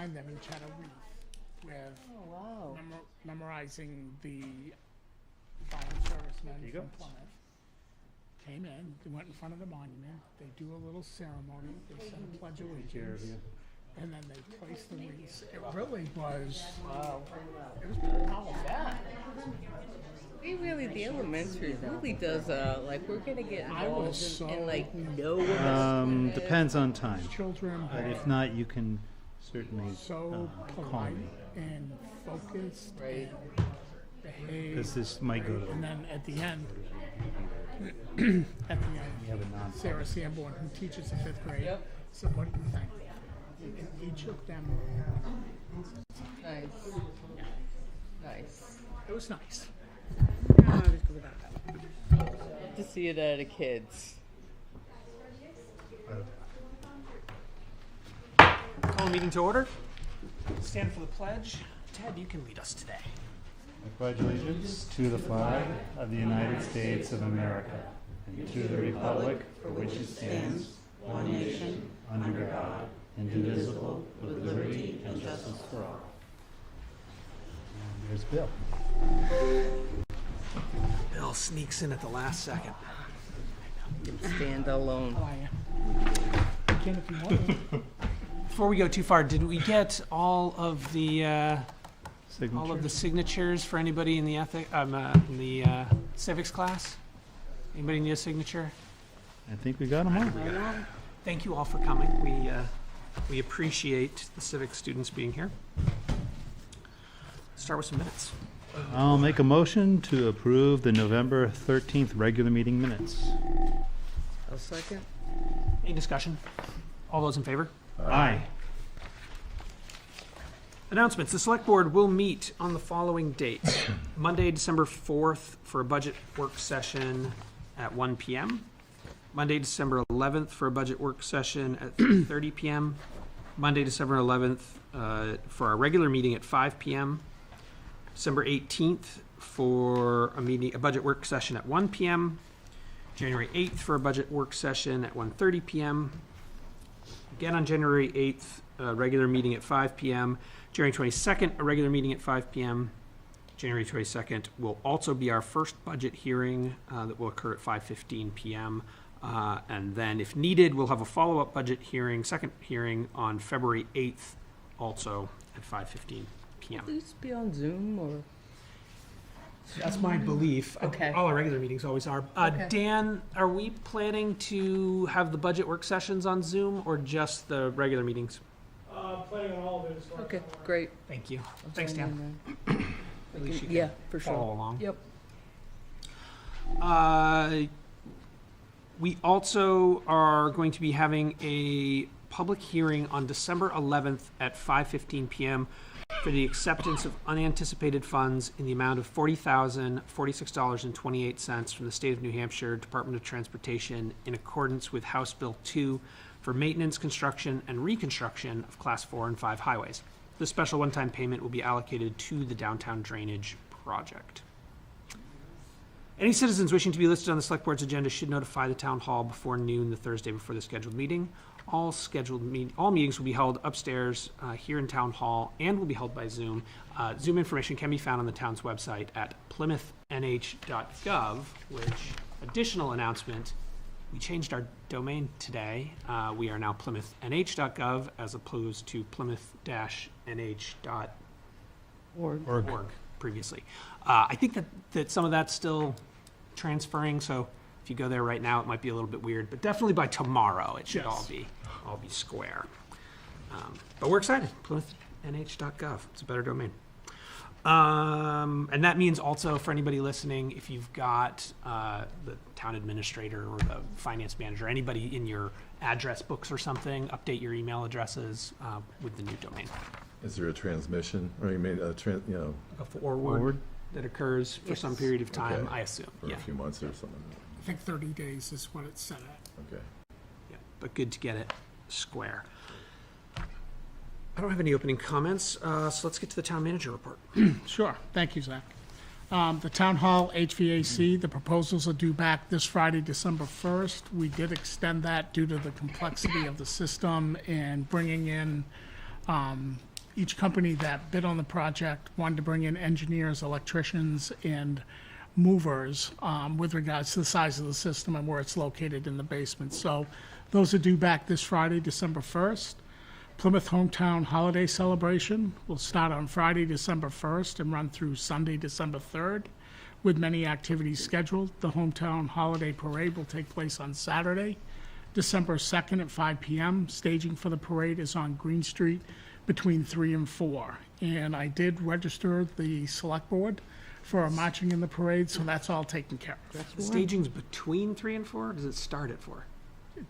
behind them each had a wreath with Oh, wow. memorizing the fallen servicemen from Plymouth. Came in, they went in front of the monument, they do a little ceremony, they said a pledge of allegiance, and then they placed the wreaths. It really was, it was pretty powerful. Yeah. They really, the elementary really does, like, we're gonna get involved and like, know what it's Depends on time. Children But were if not, you can certainly so call polite me. and focused Right. and behaved. Because this might go to And then at the end, we have a non. Sarah Sanborn, who teaches the 5th grade, Yep. said, "What do you think?" And each of them, Nice. Nice. it was nice. To see it out of kids. Call meeting to order. Stand for the pledge. Ted, you can lead us today. I pledge allegiance to the flag of the United States of America and to the republic for which it stands, one nation, under God, indivisible, with liberty and justice for all. And there's Bill. Bill sneaks in at the last second. Stand alone. How are you? You can if you want to. Before we go too far, did we get all of the Signature. signatures for anybody in the civics class? Anybody need a signature? I think we got them all. Thank you all for coming. We appreciate the civics students being here. Start with some minutes. I'll make a motion to approve the November 13th regular meeting minutes. A second. Any discussion? All those in favor? Aye. Announcements. The Select Board will meet on the following dates. Monday, December 4th for a budget work session at 1 p.m. Monday, December 11th for a budget work session at 3:30 p.m. Monday, December 11th for our regular meeting at 5 p.m. December 18th for a budget work session at 1 p.m. January 8th for a budget work session at 1:30 p.m. Again on January 8th, a regular meeting at 5 p.m. January 22nd, a regular meeting at 5 p.m. January 22nd will also be our first budget hearing that will occur at 5:15 p.m. And then, if needed, we'll have a follow-up budget hearing, second hearing on February 8th, also at 5:15 p.m. Will these be on Zoom or? That's my belief. Okay. All our regular meetings always are. Okay. Dan, are we planning to have the budget work sessions on Zoom or just the regular meetings? Planning on all of it. Okay, great. Thank you. Thanks, Dan. At least you can Yeah, for sure. follow along. Yep. We also are going to be having a public hearing on December 11th at 5:15 p.m. for the acceptance of unanticipated funds in the amount of $40,046.28 from the State of New Hampshire Department of Transportation in accordance with House Bill 2 for maintenance, construction, and reconstruction of Class 4 and 5 highways. This special one-time payment will be allocated to the downtown drainage project. Any citizens wishing to be listed on the Select Board's agenda should notify the Town Hall before noon the Thursday before the scheduled meeting. All meetings will be held upstairs here in Town Hall and will be held by Zoom. Zoom information can be found on the town's website at plymouthnh.gov, which, additional announcement, we changed our domain today. We are now plymouthnh.gov as opposed to plymouth-nh.org previously. I think that some of that's still transferring, so if you go there right now, it might be a little bit weird, but definitely by tomorrow, it should all be square. But we're excited. plymouthnh.gov. It's a better domain. And that means also for anybody listening, if you've got the town administrator or the finance manager, anybody in your address books or something, update your email addresses with the new domain. Is there a transmission, or you mean a A forward that occurs for some period of time, Okay. I assume. for Yeah. a few months or something? I think 30 days is what it's set at. Okay. Yeah, but good to get it square. I don't have any opening comments, so let's get to the town manager report. Sure. Thank you, Zach. The Town Hall HVAC, the proposals are due back this Friday, December 1st. We did extend that due to the complexity of the system and bringing in each company that bid on the project wanted to bring in engineers, electricians, and movers with regards to the size of the system and where it's located in the basement. So those are due back this Friday, December 1st. Plymouth Hometown Holiday Celebration will start on Friday, December 1st and run through Sunday, December 3rd, with many activities scheduled. The Hometown Holiday Parade will take place on Saturday, December 2nd at 5 p.m. Staging for the parade is on Green Street between 3 and 4. And I did register the Select Board for marching in the parade, so that's all taken care of. The staging's between 3 and 4, or does it start at 4?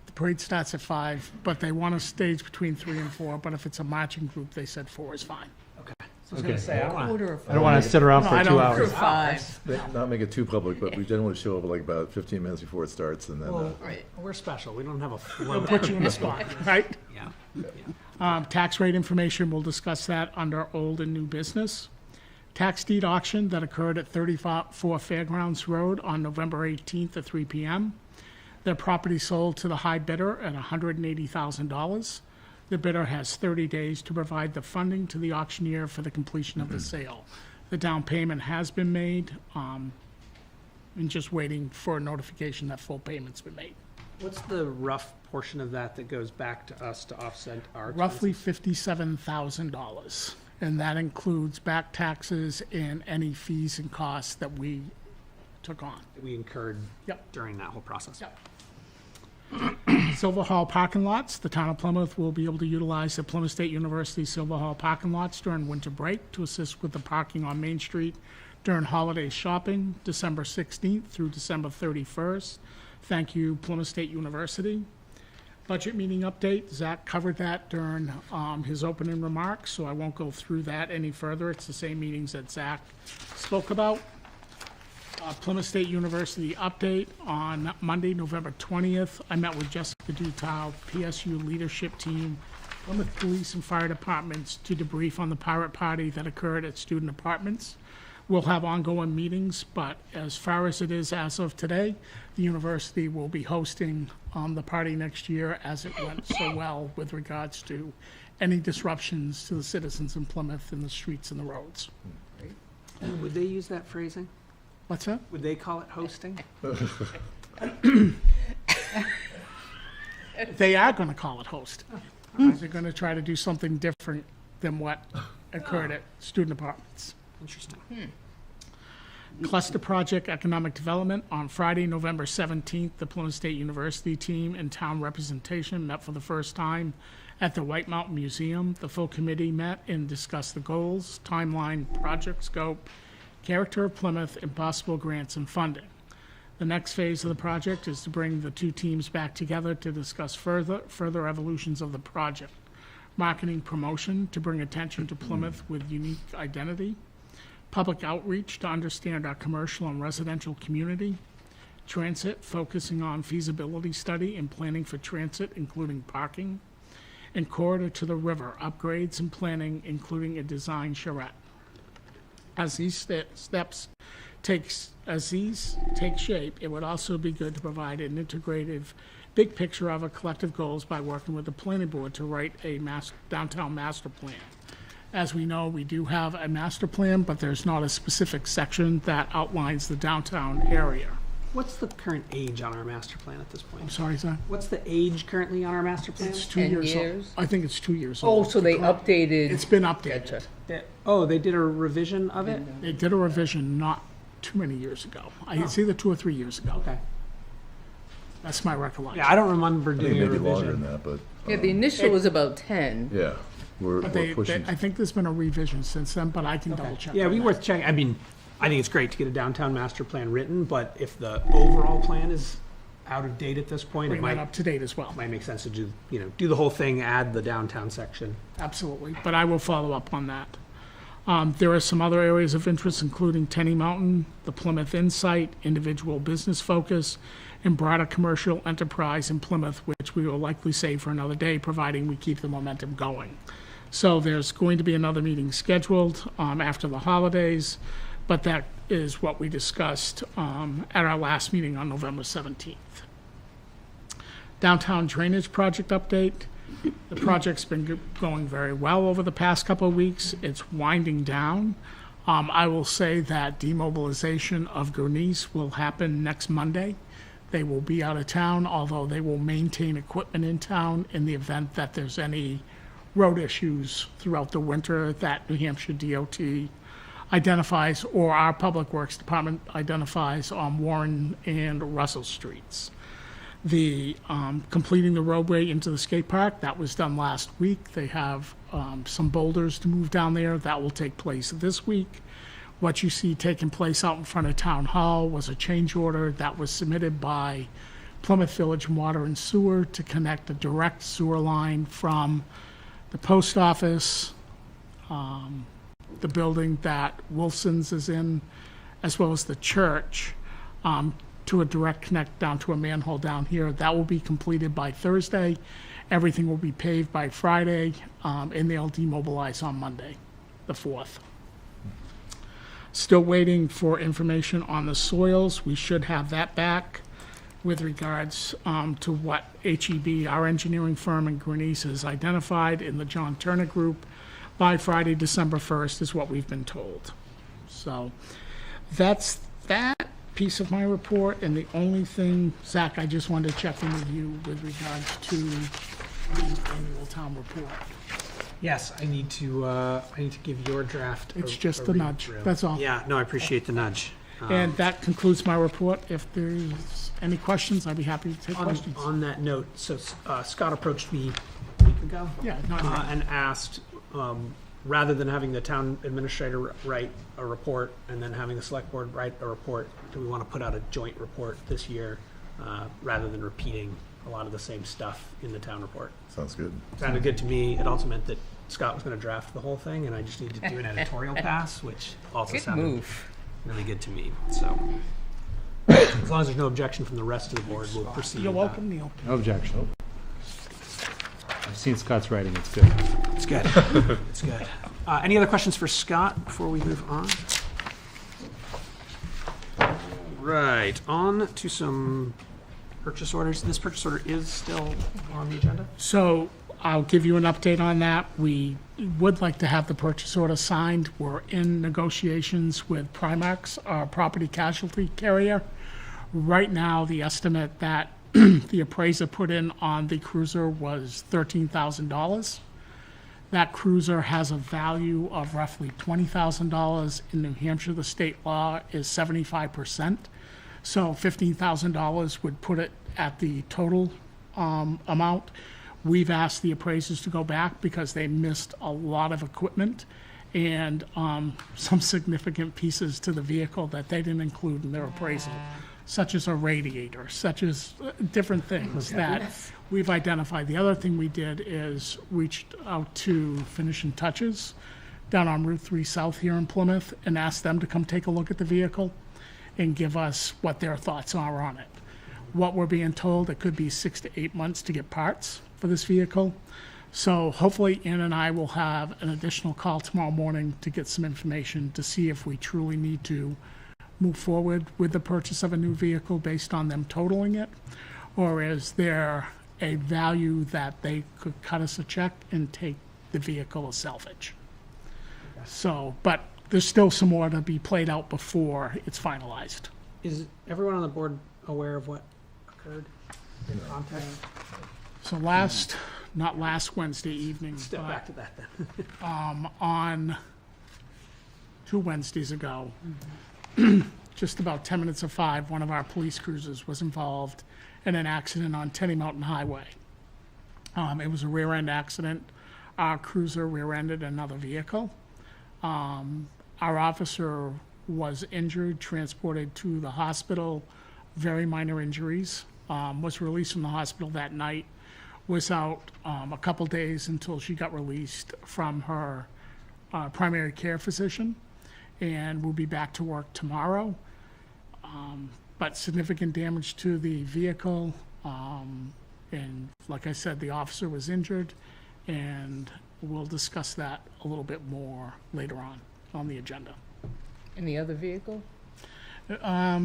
The parade starts at 5, but they want to stage between 3 and 4, but if it's a marching group, they said 4 is fine. Okay. So I was going to say, I don't want Quarter of I don't want to sit around No, for I 2 don't- hours. for 5. Not make it too public, but we generally show up like about 15 minutes before it starts, and then, Well, Right. we're special. We don't have a They'll float. put you in the spot, right? Yeah. Tax rate information, we'll discuss that under old and new business. Tax deed auction that occurred at 34 Fairgrounds Road on November 18th at 3 p.m. Their property sold to the high bidder at $180,000. The bidder has 30 days to provide the funding to the auctioneer for the completion of the sale. The down payment has been made, and just waiting for a notification that full payment's been made. What's the rough portion of that that goes back to us to offset our expenses? Roughly $57,000, and that includes back taxes and any fees and costs that we took on. that we incurred Yep. during that whole process? Yep. Silver Hall parking lots, the town of Plymouth will be able to utilize the Plymouth State University Silver Hall parking lots during winter break to assist with the parking on Main Street during holiday shopping, December 16th through December 31st. Thank you, Plymouth State University. Budget meeting update, Zach covered that during his opening remarks, so I won't go through that any further. It's the same meetings that Zach spoke about. Plymouth State University update on Monday, November 20th. I met with Jessica Dutow, PSU leadership team, Plymouth Police and Fire Departments to debrief on the pirate party that occurred at student apartments. We'll have ongoing meetings, but as far as it is as of today, the university will be hosting the party next year as it went so well with regards to any disruptions to the citizens in Plymouth in the streets and the roads. Would they use that phrasing? What's that? Would they call it hosting? They are going to call it host. They're going to try to do something different than what occurred at student apartments. Interesting. Cluster Project Economic Development. On Friday, November 17th, the Plymouth State University team and town representation met for the first time at the White Mountain Museum. The full committee met and discussed the goals, timeline, project scope, character of Plymouth, and possible grants and funding. The next phase of the project is to bring the two teams back together to discuss further evolutions of the project. Marketing promotion to bring attention to Plymouth with unique identity. Public outreach to understand our commercial and residential community. Transit, focusing on feasibility study and planning for transit, including parking. And corridor to the river, upgrades and planning, including a design charrette. As these steps take shape, it would also be good to provide an integrative, big picture of our collective goals by working with the planning board to write a downtown master plan. As we know, we do have a master plan, but there's not a specific section that outlines the downtown area. What's the current age on our master plan at this I'm point? sorry, sir? What's the age currently on our master plan? It's 2 10 years old. years? I think it's 2 years Oh, old. so they updated. It's been updated. Gotcha. They did a revision of it? They did a revision not too many years ago. It's either 2 or 3 years ago. Okay. That's my recollection. Yeah, I don't remember I think doing a maybe longer than revision. that, but, Yeah, the initial was about 10. yeah, we're But pushing. I think there's been a revision since then, but I can double check. Yeah, on it'd be that. worth checking. I mean, I think it's great to get a downtown master plan written, but if the overall plan is out of date at this point, it Bring that might up to date as well. make sense to do the whole thing, add the downtown section. Absolutely, but I will follow up on that. There are some other areas of interest, including Tenny Mountain, the Plymouth Insight, individual business focus, and broader commercial enterprise in Plymouth, which we will likely save for another day, providing we keep the momentum going. So there's going to be another meeting scheduled after the holidays, but that is what we discussed at our last meeting on November 17th. Downtown drainage project update. The project's been going very well over the past couple of weeks. It's winding down. I will say that demobilization of Gurneys will happen next Monday. They will be out of town, although they will maintain equipment in town in the event that there's any road issues throughout the winter that New Hampshire DOT identifies, or our Public Works Department identifies on Warren and Russell Streets. The completing the roadway into the skate park, that was done last week. They have some boulders to move down there. That will take place this week. What you see taking place out in front of Town Hall was a change order that was submitted by Plymouth Village Water and Sewer to connect a direct sewer line from the post office, the building that Wilson's is in, as well as the church, to a direct connect down to a manhole down here. That will be completed by Thursday. Everything will be paved by Friday, and they'll demobilize on Monday, the 4th. Still waiting for information on the soils. We should have that back with regards to what HEB, our engineering firm in Gurneys, has identified in the John Turner Group by Friday, December 1st, is what we've been told. So that's that piece of my report, and the only thing, Zach, I just wanted to check in with you with regards to the annual town report. Yes, I need to give your draft. It's just a nudge, that's all. Yeah, no, I appreciate the nudge. And that concludes my report. If there's any questions, I'd be happy to take questions. On that note, so Scott approached me a week ago. Yeah, not yet. And asked, rather than having the town administrator write a report and then having the select board write a report, do we want to put out a joint report this year, rather than repeating a lot of the same stuff in the town report? Sounds good. Sounded good to me. It also meant that Scott was going to draft the whole thing, and I just needed to do an editorial pass, which also Good sounded move. really good to me. So, as long as there's no objection from the rest of the board, we'll proceed. You're with that. welcome, Neil. No objection. I've seen Scott's writing, it's good. It's good. It's good. Any other questions for Scott before we move on? Right, on to some purchase orders. This purchase order is still on the agenda? So I'll give you an update on that. We would like to have the purchase order signed. We're in negotiations with Primax, our property casualty carrier. Right now, the estimate that the appraiser put in on the cruiser was $13,000. That cruiser has a value of roughly $20,000. In New Hampshire, the state law is 75%. So $15,000 would put it at the total amount. We've asked the appraisers to go back because they missed a lot of equipment and some significant pieces to the vehicle that they didn't include in their appraisal, such as a radiator, such as different things that we've identified. The other thing we did is reached out to Finishing Touches down on Route 3 South here in Plymouth and asked them to come take a look at the vehicle and give us what their thoughts are on it. What we're being told, it could be 6 to 8 months to get parts for this vehicle. So hopefully Ann and I will have an additional call tomorrow morning to get some information to see if we truly need to move forward with the purchase of a new vehicle based on them totaling it, or is there a value that they could cut us a check and take the vehicle as salvage? So, but there's still some more to be played out before it's finalized. Is everyone on the board aware of what occurred in context? So not last Wednesday evening, Step but back to that then. on 2 Wednesdays ago, just about 10 minutes of 5, one of our police cruisers was involved in an accident on Tenny Mountain Highway. It was a rear-end accident. Our cruiser rear-ended another vehicle. Our officer was injured, transported to the hospital, very minor injuries, was released from the hospital that night, was out a couple days until she got released from her primary care physician, and will be back to work tomorrow. But significant damage to the vehicle, and like I said, the officer was injured, and we'll discuss that a little bit more later on the agenda. And the other vehicle? A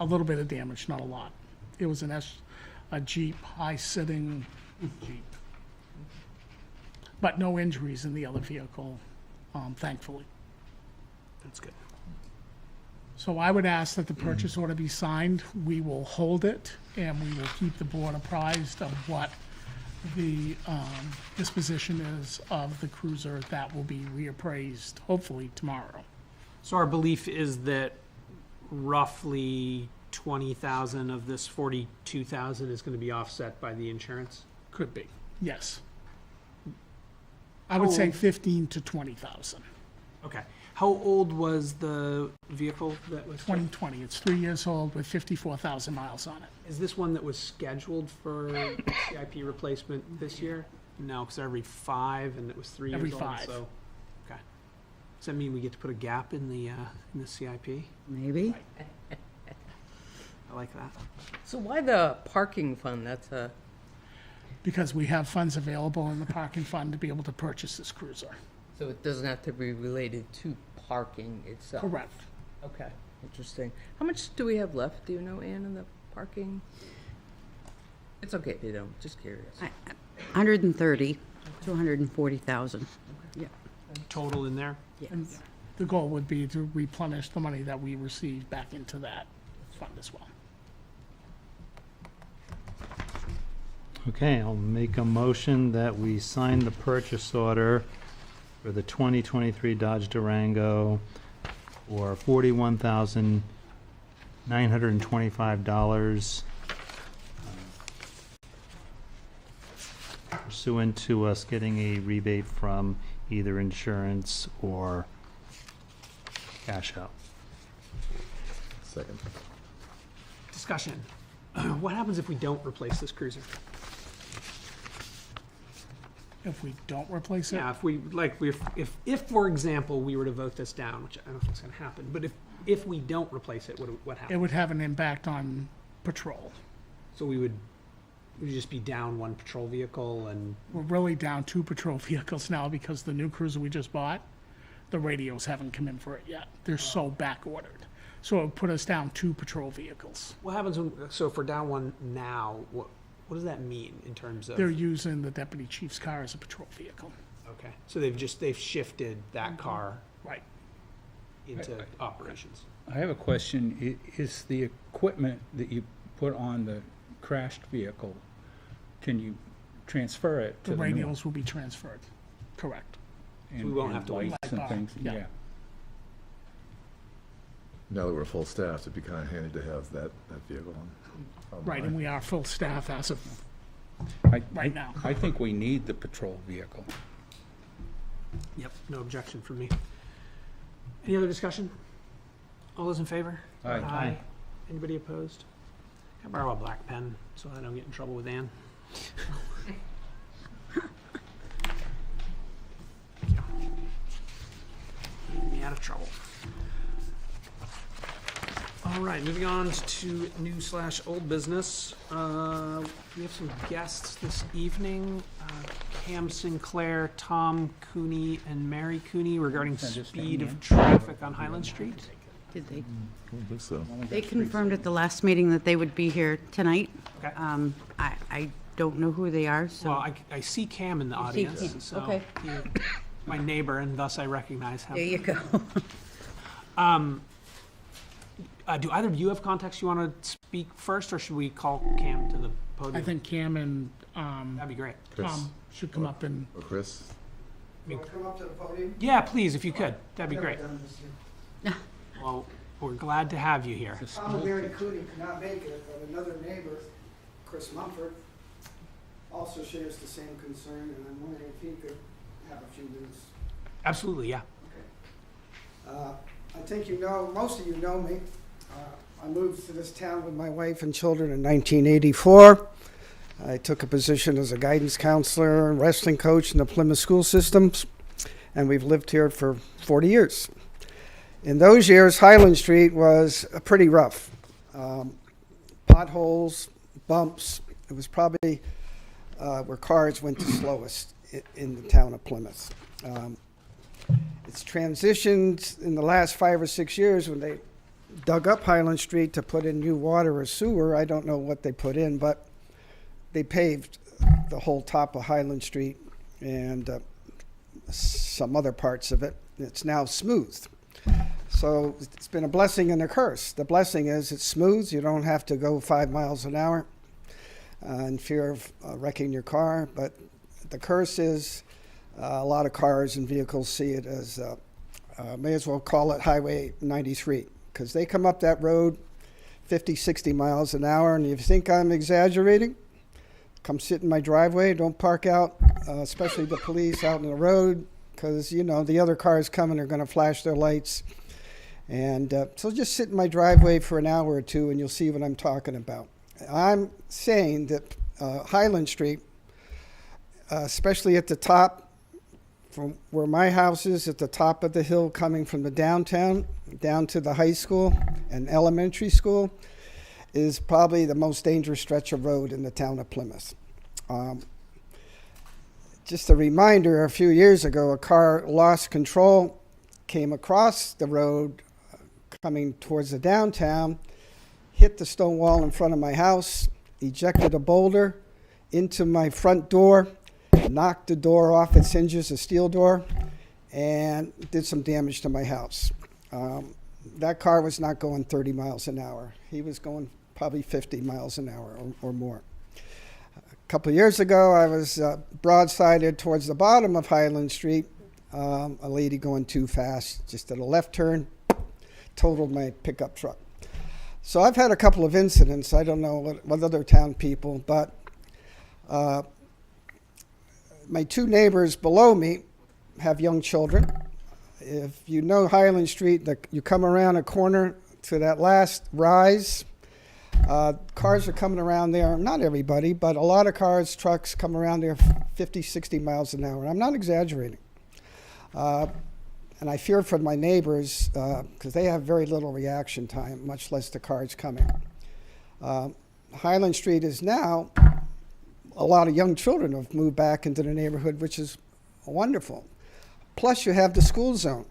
little bit of damage, not a lot. It was a Jeep, high-sitting Jeep. But no injuries in the other vehicle, thankfully. That's good. So I would ask that the purchase order be signed. We will hold it, and we will keep the board apprised of what the disposition is of the cruiser that will be reappraised, hopefully tomorrow. So our belief is that roughly 20,000 of this 42,000 is going to be offset by the insurance? Could be, yes. I would say Oh. 15 to 20,000. Okay. How old was the vehicle that was? 2020, it's 3 years old with 54,000 miles on it. Is this one that was scheduled for CIP replacement this year? No, because every 5, and it was 3 years Every old. 5. So, okay. Does that mean we get to put a gap in the CIP? Maybe. I like that. So why the parking fund? That's a, Because we have funds available in the parking fund to be able to purchase this cruiser. so it doesn't have to be related to parking itself? Correct. Okay, interesting. How much do we have left, do you know, Ann, in the parking? It's okay if you don't, just curious. 130 to 140,000. Yeah. Total in there? And Yes. the goal would be to replenish the money that we receive back into that fund as well. Okay, I'll make a motion that we sign the purchase order for the 2023 Dodge Durango for $41,925 pursuant to us getting a rebate from either insurance or cash out. Second. Discussion. What happens if we don't replace this cruiser? If we don't replace it, Yeah, if we, like, if, for example, we were to vote this down, which I don't know if it's gonna happen, but if we don't replace it, what it happens? would have an impact on patrol. So we'd just be down one patrol vehicle and, We're really down 2 patrol vehicles now because the new cruiser we just bought, the radios haven't come in for it yet. They're so back ordered. So it would put us down 2 patrol vehicles. what happens when, so if we're down one now, what does that mean in terms of? They're using the deputy chief's car as a patrol vehicle. Okay, so they've shifted that car Right. into operations. I have a question. Is the equipment that you put on the crashed vehicle, can you transfer it to The the new one? radios will be transferred. Correct. And- we won't and have to wait. lights and Light bar, things? yeah. Yeah. Now that we're full staffed, it'd be kind of handy to have that vehicle on. Right, and we are full staff as of I- right now. I think we need the patrol vehicle. Yep, no objection from me. Any other discussion? All those in favor? Aye. Aye. Anybody opposed? Can I borrow a black pen so I don't get in trouble with Ann? Thank you. Keeping me out of trouble. All right, moving on to new/old business. We have some guests this evening. Cam Sinclair, Tom Cooney, and Mary Cooney regarding Just speed hang of in. traffic on Highland Street. Did they? I don't think so. They confirmed at the last meeting that they would be here tonight. Okay. I don't know who they are, so. Well, I see Cam in the You see audience, Cam, so okay. he- my neighbor, and thus I recognize There him. you go. Do either of you have contacts you want to speak first, or should we call Cam to the podium? I think Cam and That'd be great. Chris Tom should come up and, or Chris? Want to come up to the podium? Yeah, please, if you could, that'd be Never great. done this here. Well, we're glad to have you here. Just- Tom and Mary Cooney could not make it, but another neighbor, Chris Mumford, also shares the same concern, and I'm wondering if he could have a few minutes. Absolutely, yeah. I think you know, most of you know me. I moved to this town with my wife and children in 1984. I took a position as a guidance counselor and wrestling coach in the Plymouth school systems, and we've lived here for 40 years. In those years, Highland Street was pretty rough. Potholes, bumps. It was probably where cars went the slowest in the town of Plymouth. It's transitioned in the last 5 or 6 years when they dug up Highland Street to put in new water or sewer. I don't know what they put in, but they paved the whole top of Highland Street and some other parts of it. It's now smoothed. So it's been a blessing and a curse. The blessing is it's smooth. You don't have to go 5 miles an hour in fear of wrecking your car. But the curse is a lot of cars and vehicles see it as, may as well call it Highway 93, because they come up that road 50, 60 miles an hour. And if you think I'm exaggerating, come sit in my driveway. Don't park out, especially the police out in the road, because, you know, the other cars coming are going to flash their lights. And so just sit in my driveway for an hour or two and you'll see what I'm talking about. I'm saying that Highland Street, especially at the top, from where my house is, at the top of the hill coming from the downtown down to the high school and elementary school, is probably the most dangerous stretch of road in the town of Plymouth. Just a reminder, a few years ago, a car lost control, came across the road coming towards the downtown, hit the stone wall in front of my house, ejected a boulder into my front door, knocked the door off its hinges, a steel door, and did some damage to my house. That car was not going 30 miles an hour. He was going probably 50 miles an hour or more. A couple of years ago, I was broadsided towards the bottom of Highland Street. A lady going too fast, just did a left turn, totaled my pickup truck. So I've had a couple of incidents. I don't know what other town people, but my two neighbors below me have young children. If you know Highland Street, you come around a corner to that last rise, cars are coming around there. Not everybody, but a lot of cars, trucks come around there 50, 60 miles an hour. I'm not exaggerating. And I fear for my neighbors because they have very little reaction time, much less the cars coming. Highland Street is now, a lot of young children have moved back into the neighborhood, which is wonderful. Plus you have the school zone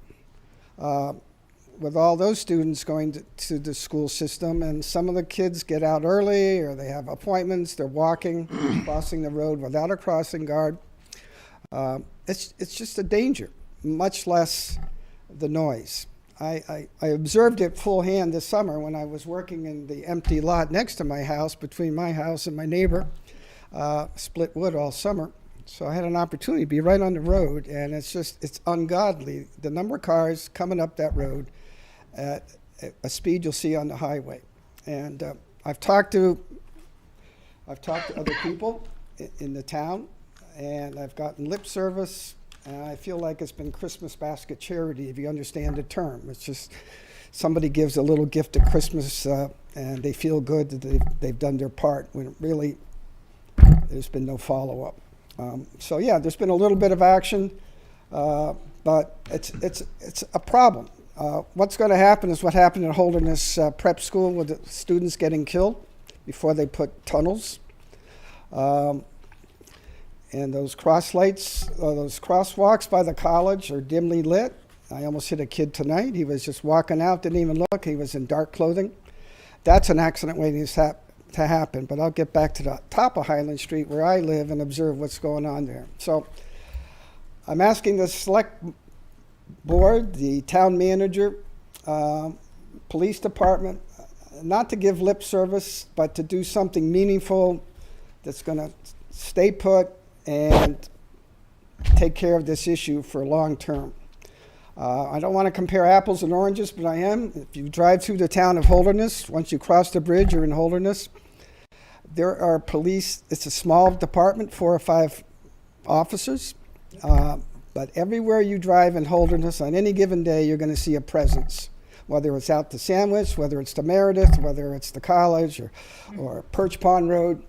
with all those students going to the school system, and some of the kids get out early or they have appointments, they're walking, crossing the road without a crossing guard. It's just a danger, much less the noise. I observed it full hand this summer when I was working in the empty lot next to my house, between my house and my neighbor, split wood all summer. So I had an opportunity to be right on the road, and it's ungodly, the number of cars coming up that road at a speed you'll see on the highway. And I've talked to other people in the town, and I've gotten lip service, and I feel like it's been Christmas basket charity, if you understand the term. It's just somebody gives a little gift at Christmas, and they feel good that they've done their part, when really there's been no follow-up. So yeah, there's been a little bit of action, but it's a problem. What's going to happen is what happened at Holderness Prep School with the students getting killed before they put tunnels. And those cross lights, those crosswalks by the college are dimly lit. I almost hit a kid tonight. He was just walking out, didn't even look. He was in dark clothing. That's an accident waiting to happen. But I'll get back to the top of Highland Street where I live and observe what's going on there. So I'm asking the select board, the town manager, police department, not to give lip service, but to do something meaningful that's going to stay put and take care of this issue for long term. I don't want to compare apples and oranges, but I am. If you drive through the town of Holderness, once you cross the bridge, you're in Holderness. There are police. It's a small department, 4 or 5 officers. But everywhere you drive in Holderness, on any given day, you're going to see a presence. Whether it's out to Sandwich, whether it's to Meredith, whether it's the college or Perch Pond Road.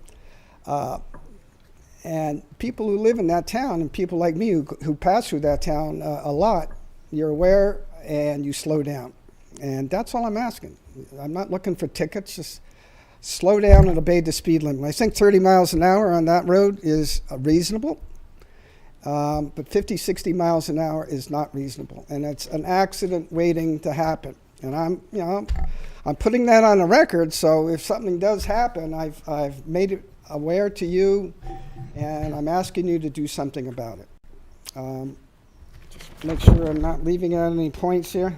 And people who live in that town, and people like me who pass through that town a lot, you're aware and you slow down. And that's all I'm asking. I'm not looking for tickets, just slow down and obey the speed limit. I think 30 miles an hour on that road is reasonable, but 50, 60 miles an hour is not reasonable. And it's an accident waiting to happen. And I'm putting that on the record, so if something does happen, I've made it aware to you and I'm asking you to do something about it. Just make sure I'm not leaving out any points here.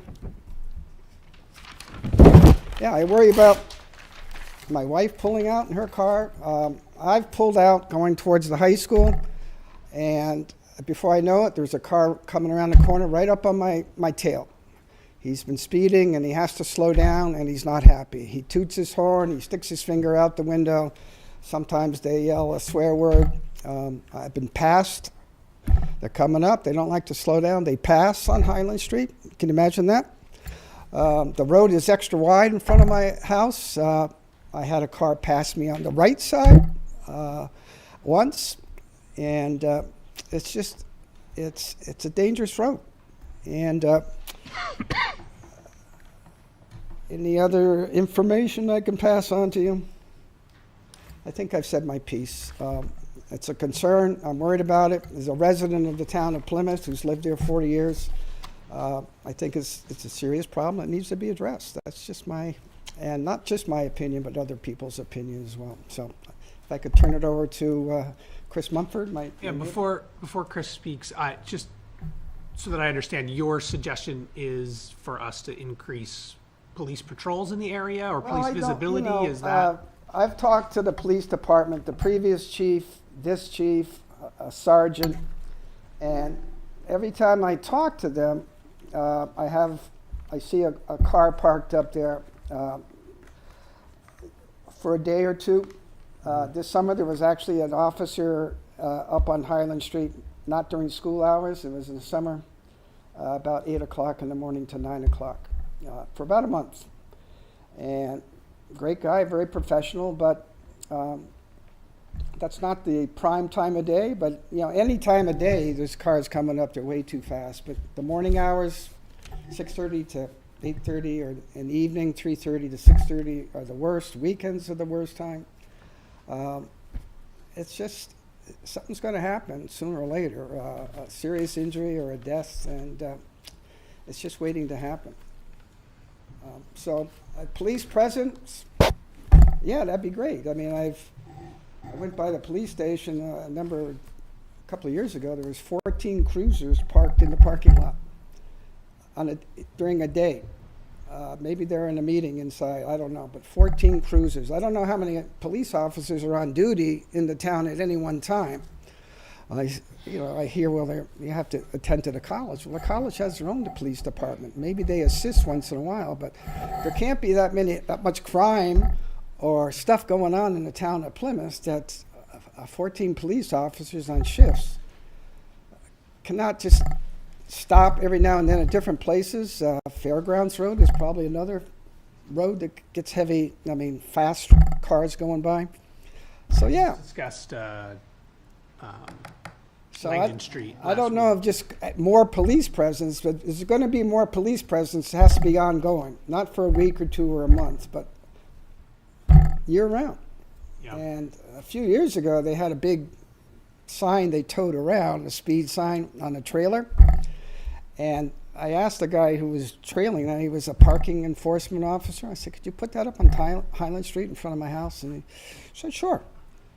Yeah, I worry about my wife pulling out in her car. I've pulled out going towards the high school, and before I know it, there's a car coming around the corner right up on my tail. He's been speeding, and he has to slow down, and he's not happy. He toots his horn, he sticks his finger out the window. Sometimes they yell a swear word. I've been passed. They're coming up. They don't like to slow down. They pass on Highland Street. Can you imagine that? The road is extra wide in front of my house. I had a car pass me on the right side once, and it's a dangerous road. And any other information I can pass on to you? I think I've said my piece. It's a concern. I'm worried about it. As a resident of the town of Plymouth who's lived there 40 years, I think it's a serious problem that needs to be addressed. That's just and not just my opinion, but other people's opinion as well. So if I could turn it over to Chris Mumford. Before Chris speaks, just so that I understand, your suggestion is for us to increase police patrols in the area or police visibility? Is that? I've talked to the police department, the previous chief, this chief, a sergeant, and every time I talk to them, I see a car parked up there for a day or two. This summer there was actually an officer up on Highland Street, not during school hours. It was in the summer, about 8 o'clock in the morning to 9 o'clock, for about a month. And great guy, very professional, but that's not the prime time of day. But any time of day, there's cars coming up. They're way too fast. But the morning hours, 6:30 to 8:30, or in the evening, 3:30 to 6:30, are the worst. Weekends are the worst time. It's just something's going to happen sooner or later, a serious injury or a death, and it's just waiting to happen. So police presence, yeah, that'd be great. I mean, I went by the police station a couple of years ago. There was 14 cruisers parked in the parking lot during a day. Maybe they're in a meeting inside, I don't know, but 14 cruisers. I don't know how many police officers are on duty in the town at any one time. I hear, you have to attend to the college. Well, the college has their own police department. Maybe they assist once in a while, but there can't be that much crime or stuff going on in the town of Plymouth that 14 police officers on shifts cannot just stop every now and then at different places. Fairgrounds Road is probably another road that gets heavy, fast cars going by. So, yeah. Discussed So Langdon Street. I don't know if just more police presence, but is there going to be more police presence? It has to be ongoing, not for a week or two or a month, but year round. Yeah. And a few years ago, they had a big sign they towed around, a speed sign on a trailer. And I asked the guy who was trailing that, he was a parking enforcement officer. I said, could you put that up on Highland Street in front of my house? And he said, sure.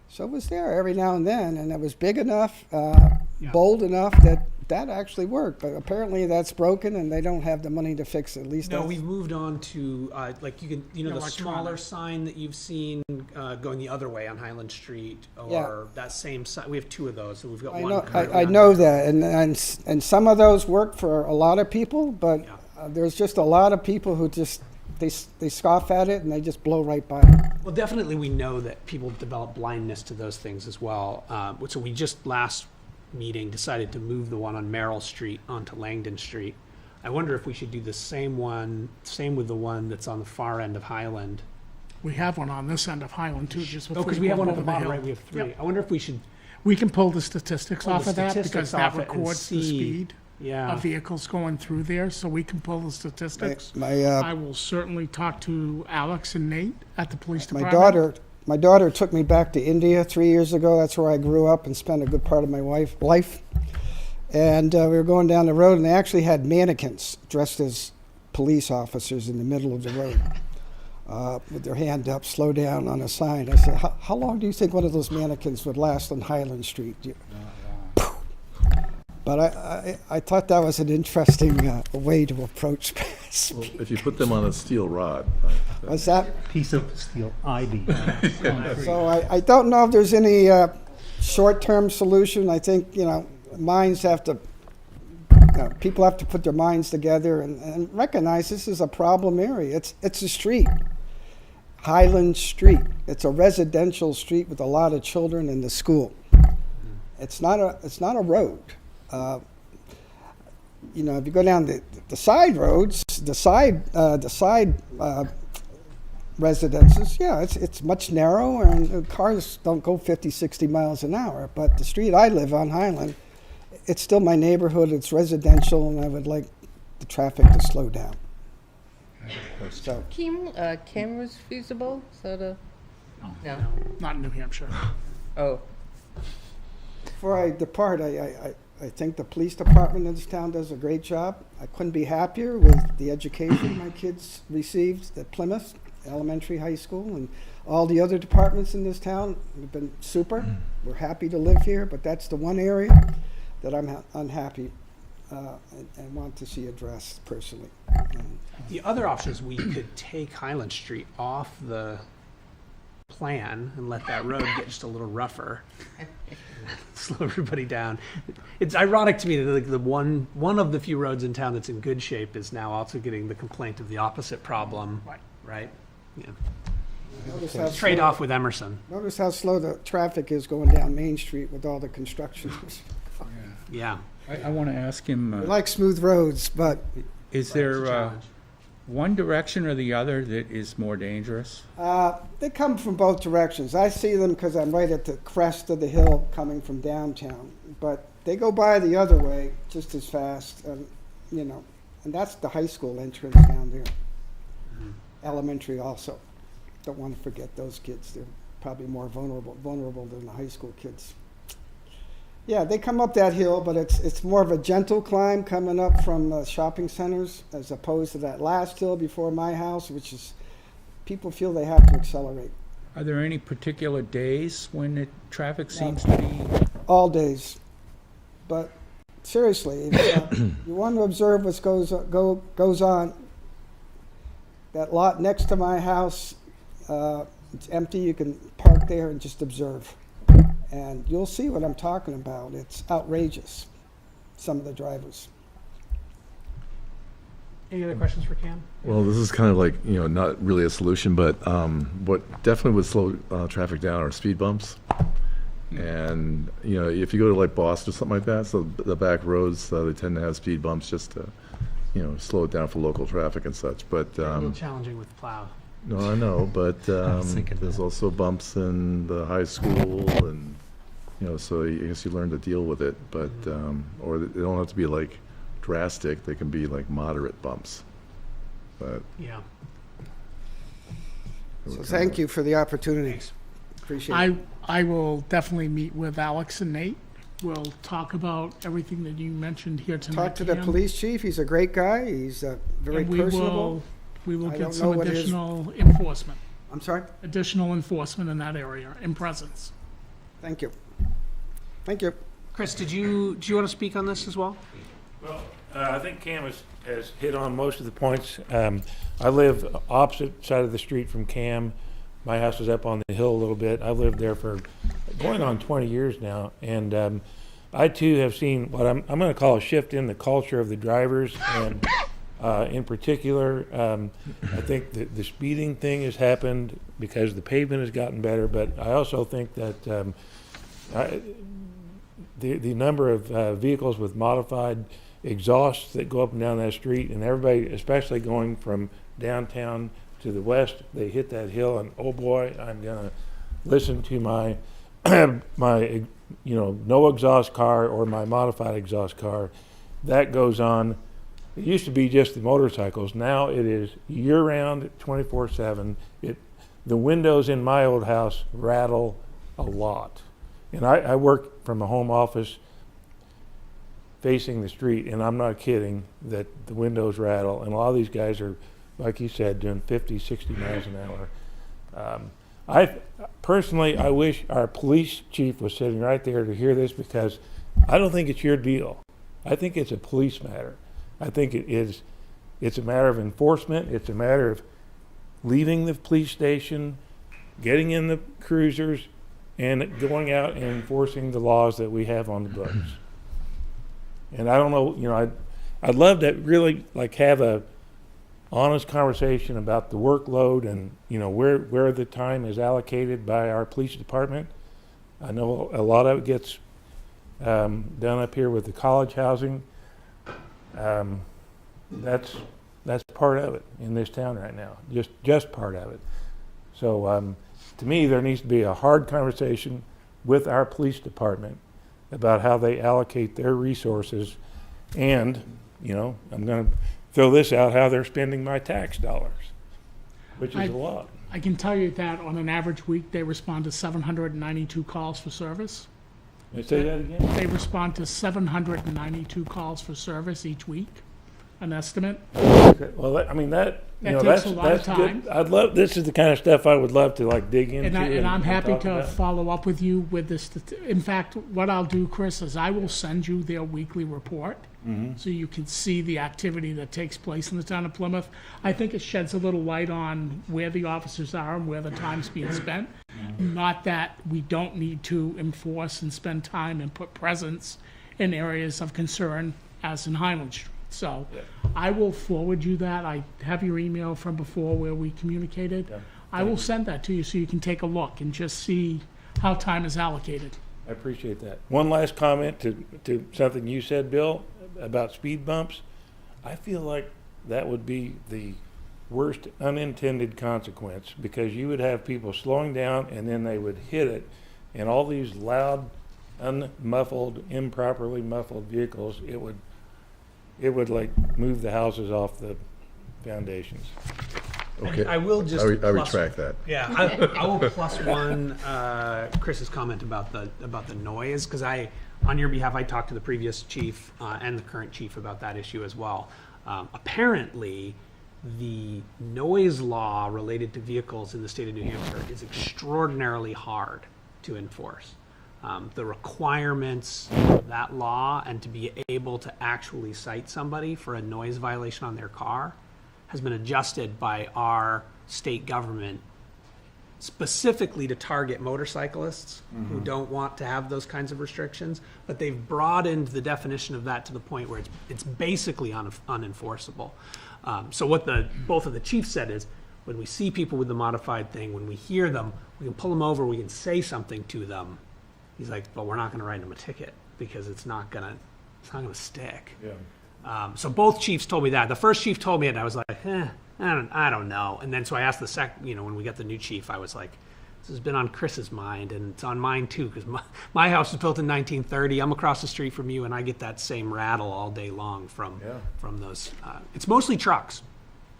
So it was there every now and then, and it was big enough, bold enough that actually worked. But apparently that's broken, and they don't have the money to fix it. At least no. We've moved on to the Electronic. smaller sign that you've seen going the other way on Highland Street, or that same sign. We have two of those, so we've got one. I know that, and some of those work for a lot of people, but there's just a lot of people who just they scoff at it and they just blow right by it. Well, definitely we know that people develop blindness to those things as well. So we just last meeting decided to move the one on Merrill Street onto Langdon Street. I wonder if we should do the same with the one that's on the far end of Highland. We have one on this end of Highland too, just before because you we go have one at over the bottom, hill. right? We have three. Yep. I wonder if we should We can pull the statistics Pull off the of that because statistics that off it and records the see. speed Yeah. of vehicles going through there, so we can pull the statistics. My I will certainly talk to Alex and Nate at the police department. my daughter took me back to India 3 years ago. That's where I grew up and spent a good part of my life. And we were going down the road, and they actually had mannequins dressed as police officers in the middle of the road. with their hand up, slow down on a sign. I said, how long do you think one of those mannequins would last on Highland Street? But I thought that was an interesting way to approach Well, if you put them on a steel rod. Was that? Piece of steel ivy. So I don't know if there's any short-term solution. I think, minds have to, people have to put their minds together and recognize this is a problem area. It's a street, Highland Street. It's a residential street with a lot of children in the school. It's not a road. If you go down the side roads, the side residences, it's much narrower, and cars don't go 50, 60 miles an hour. But the street I live on, Highland, it's still my neighborhood. It's residential, and I would like the traffic to slow down. So, Cameras feasible? No. Not in New Hampshire. Oh. before I depart, I think the police department in this town does a great job. I couldn't be happier with the education my kids received at Plymouth Elementary, High School, and all the other departments in this town have been super. We're happy to live here, but that's the one area that I'm unhappy and want to see addressed personally. The other option is we could take Highland Street off the plan and let that road get just a little rougher. Slow everybody down. It's ironic to me that the one of the few roads in town that's in good shape is now also getting the complaint of the opposite problem. Right? Yeah. Notice how Trade slow- off with Emerson. Notice how slow the traffic is going down Main Street with all the construction. Yeah. I want to ask him, We like smooth roads, but is It's a there challenge. one direction or the other that is more dangerous? they come from both directions. I see them because I'm right at the crest of the hill coming from downtown. But they go by the other way just as fast, and that's the high school entrance down there. Elementary also. Don't want to forget those kids. They're probably more vulnerable than the high school kids. Yeah, they come up that hill, but it's more of a gentle climb coming up from shopping centers as opposed to that last hill before my house, which is people feel they have to accelerate. Are there any particular days when the traffic seems to be? All days. But seriously, if you want to observe what goes on, that lot next to my house, it's empty. You can park there and just observe. And you'll see what I'm talking about. It's outrageous, some of the drivers. Any other questions for Cam? Well, this is kind of like, not really a solution, but what definitely would slow traffic down are speed bumps. And, if you go to like Boston or something like that, so the back roads, they tend to have speed bumps just to, slow it down for local traffic and such. But, A little challenging with plow. no, I know, but was thinking there's that. also bumps in the high school and, so I guess you learn to deal with it, but, or they don't have to be like drastic, they can be like moderate bumps. But Yeah. So thank you for the opportunity. Thanks. Appreciate it. I will definitely meet with Alex and Nate. We'll talk about everything that you mentioned here tonight. Talk to the Cam, police chief. He's a great guy. He's very and personable. We will I get don't some know what his- additional enforcement, I'm sorry? additional enforcement in that area, in presence. Thank you. Thank you. Chris, do you want to speak on this as well? Well, I think Cam has hit on most of the points. I live opposite side of the street from Cam. My house is up on the hill a little bit. I've lived there for going on 20 years now, and I too have seen what I'm going to call a shift in the culture of the drivers, and in particular, I think that the speeding thing has happened because the pavement has gotten better, but I also think that the number of vehicles with modified exhausts that go up and down that street, and everybody, especially going from downtown to the west, they hit that hill, and oh boy, I'm gonna listen to my my no exhaust car or my modified exhaust car. That goes on. It used to be just the motorcycles. Now it is year-round, 24/7. The windows in my old house rattle a lot. And I work from a home office facing the street, and I'm not kidding that the windows rattle. And a lot of these guys are like you said, doing 50, 60 miles an hour. I wish our police chief was sitting right there to hear this, because I don't think it's your deal. I think it's a police matter. I think it's a matter of enforcement. It's a matter of leaving the police station, getting in the cruisers, and going out and enforcing the laws that we have on the books. And I don't know, I'd love to really have a honest conversation about the workload and, where the time is allocated by our police department. I know a lot of it gets done up here with the college housing. That's part of it in this town right now, just part of it. So to me, there needs to be a hard conversation with our police department about how they allocate their resources, and I'm going to throw this out, how they're spending my tax dollars, which is a lot. I can tell you that on an average week, they respond to 792 calls for service. Say that again? They respond to 792 calls for service each week, an estimate. Okay. Well, that That that's takes a lot of time. good. This is the kind of stuff I would love to dig into. And I'm happy talk to about. follow up with you with this. In fact, what I'll do, Chris, is I will send you their weekly report so you can see the activity that takes place in the town of Plymouth. I think it sheds a little light on where the officers are and where the time's being spent. Not that we don't need to enforce and spend time and put presence in areas of concern, as in Highland Street. So I will forward you that. I have your email from before where we communicated. Yeah. I will send that to you so you can take a look and just see how time is allocated. I appreciate that. One last comment to something you said, Bill, about speed bumps. I feel like that would be the worst unintended consequence, because you would have people slowing down and then they would hit it, and all these loud, unmuffled, improperly muffled vehicles, it would move the houses off the foundations. Okay. I will just. I plus- retract that. Yeah, I will plus one Chris's comment about the noise, because on your behalf, I talked to the previous chief and the current chief about that issue as well. Apparently, the noise law related to vehicles in the state of New Hampshire is extraordinarily hard to enforce. The requirements of that law and to be able to actually cite somebody for a noise violation on their car has been adjusted by our state government specifically to target motorcyclists who don't want to have those kinds of restrictions, but they've broadened the definition of that to the point where it's basically unenforceable. So what both of the chiefs said is, when we see people with the modified thing, when we hear them, we can pull them over, we can say something to them. He's like, but we're not going to write them a ticket because it's not going to stick. Yeah. So both chiefs told me that. The first chief told me it, and I was like, I don't know. And then so I asked the when we got the new chief, I was like, this has been on Chris's mind, and it's on mine too, because my house was built in 1930. I'm across the street from you, and I get that same rattle all day long from those. It's mostly trucks,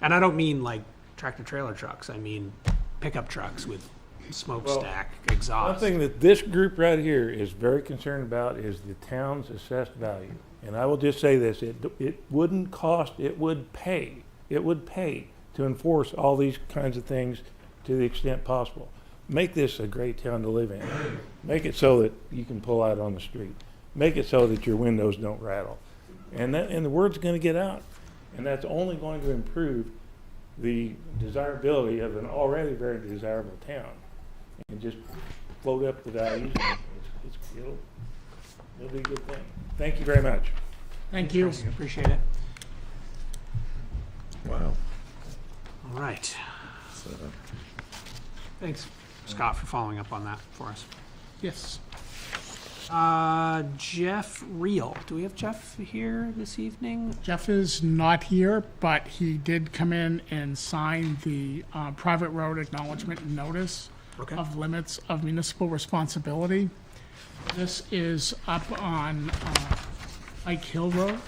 and I don't mean like tractor trailer trucks. I mean pickup trucks with smokestack exhaust. One thing that this group right here is very concerned about is the town's assessed value. And I will just say this, it wouldn't cost, it would pay to enforce all these kinds of things to the extent possible. Make this a great town to live in. Make it so that you can pull out on the street. Make it so that your windows don't rattle. And the word's going to get out. And that's only going to improve the desirability of an already very desirable town. And just float up the values. It'll be a good thing. Thank you very much. Thank you. Appreciate it. Wow. All right. So, Thanks, Scott, for following up on that for us. Yes. Jeff Reel. Do we have Jeff here this evening? Jeff is not here, but he did come in and sign the private road acknowledgement notice Okay. of limits of municipal responsibility. This is up on Pike Hill Road,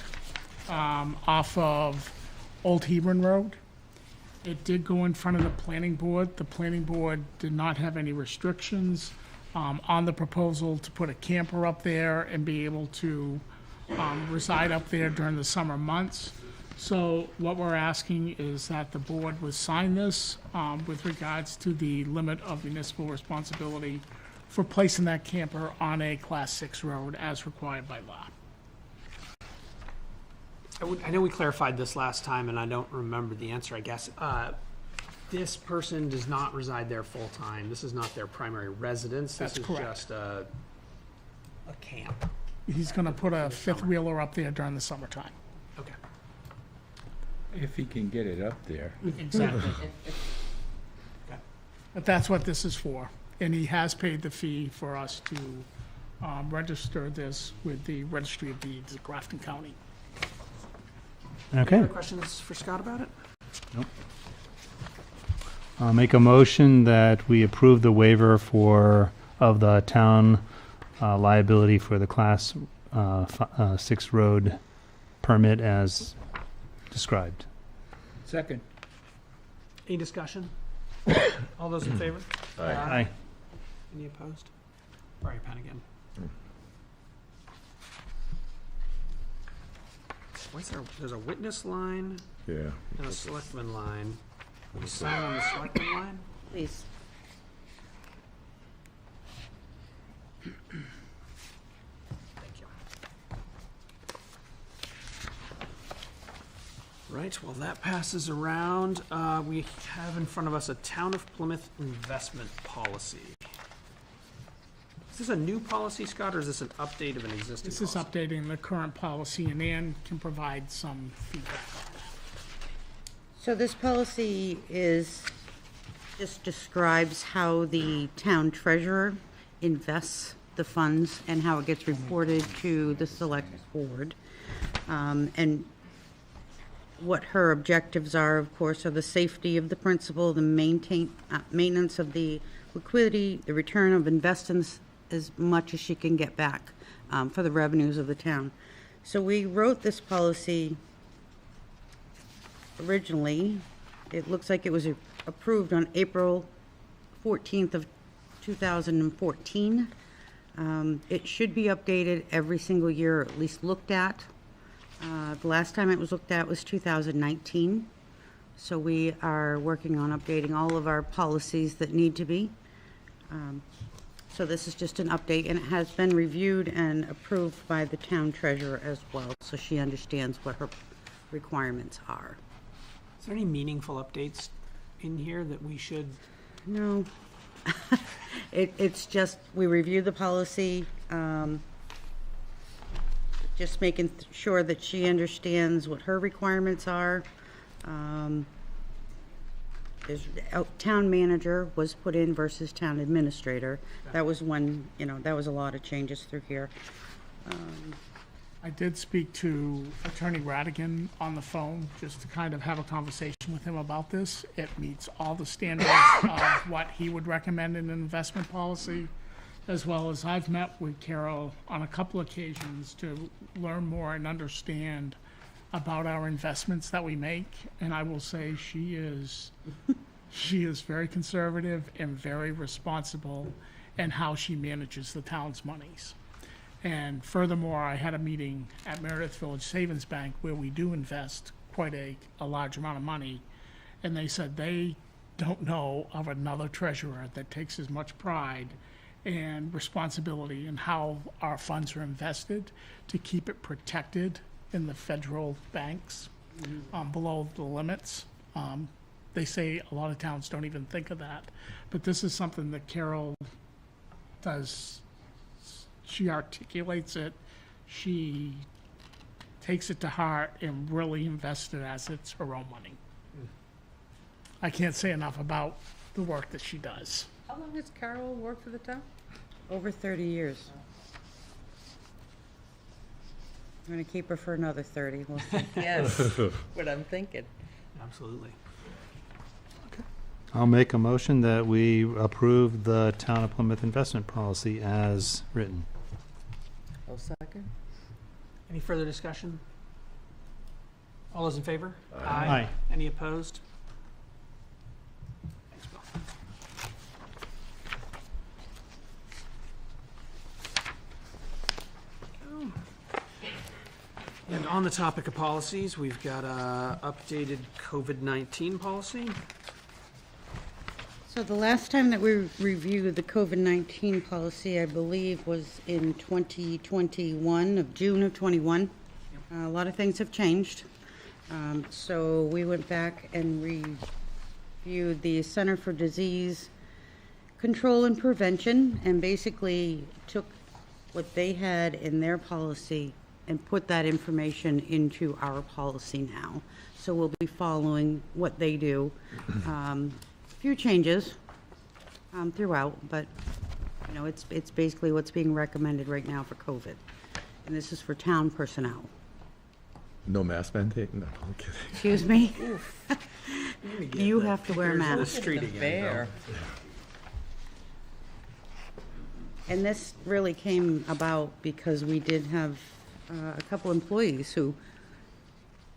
off of Old Hebron Road. It did go in front of the planning board. The planning board did not have any restrictions on the proposal to put a camper up there and be able to reside up there during the summer months. So what we're asking is that the board would sign this with regards to the limit of municipal responsibility for placing that camper on a Class 6 road as required by law. I know we clarified this last time, and I don't remember the answer, I guess. This person does not reside there full-time. This is not their primary residence. That's This is correct. just a camp. He's gonna put a fifth wheeler up there during the summertime. Okay. If he can get it up there. Exactly. But that's what this is for. And he has paid the fee for us to register this with the Registry of Deeds of Grafton County. Okay. Other questions for Scott about it? I'll make a motion that we approve the waiver of the town liability for the Class 6 road permit as described. Second. Any discussion? All those in favor? Aye. Any opposed? Borrow your pen again. What's there? There's a witness line Yeah. and a selectman line. Will you sign on the selectman line? Please. Thank you. Right, well, that passes around. We have in front of us a Town of Plymouth investment policy. Is this a new policy, Scott, or is this an update of an existing This is policy? updating the current policy, and Ann can provide some feedback on that. So this policy just describes how the town treasurer invests the funds and how it gets reported to the select board. And what her objectives are, of course, are the safety of the principal, the maintenance of the liquidity, the return of investments as much as she can get back for the revenues of the town. So we wrote this policy originally. It looks like it was approved on April 14th of 2014. It should be updated every single year, or at least looked at. The last time it was looked at was 2019. So we are working on updating all of our policies that need to be. So this is just an update, and it has been reviewed and approved by the town treasurer as well, so she understands what her requirements are. Is there any meaningful updates in here that we should? No. It's just, we review the policy, just making sure that she understands what her requirements are. Town manager was put in versus town administrator. That was one, that was a lot of changes through here. I did speak to Attorney Radigan on the phone, just to kind of have a conversation with him about this. It meets all the standards of what he would recommend in an investment policy, as well as I've met with Carol on a couple occasions to learn more and understand about our investments that we make. And I will say she is very conservative and very responsible in how she manages the town's monies. And furthermore, I had a meeting at Meredith Village Savings Bank where we do invest quite a large amount of money. And they said they don't know of another treasurer that takes as much pride and responsibility in how our funds are invested to keep it protected in the federal banks below the limits. They say a lot of towns don't even think of that. But this is something that Carol does. She articulates it, she takes it to heart and really invests it as it's her own money. I can't say enough about the work that she does. How long has Carol worked for the town? Over 30 years. I'm gonna keep her for another 30. We'll see. Yes, what I'm thinking. Absolutely. I'll make a motion that we approve the Town of Plymouth investment policy as written. Oh, second? Any further discussion? All those in favor? Aye. Any opposed? Thanks, Bill. Yeah, And on the topic of policies, we've got a updated COVID-19 policy. So the last time that we reviewed the COVID-19 policy, I believe, was in 2021, of June of 21. A lot of things have changed. So we went back and reviewed the Center for Disease Control and Prevention, and basically took what they had in their policy and put that information into our policy now. So we'll be following what they do. Few changes throughout, but you know, it's basically what's being recommended right now for COVID, and this is for town personnel. No mask mandate? No, I'm kidding. Excuse me. You have to wear a The mask. street The again, bear. And this really came about because we did have a couple employees who,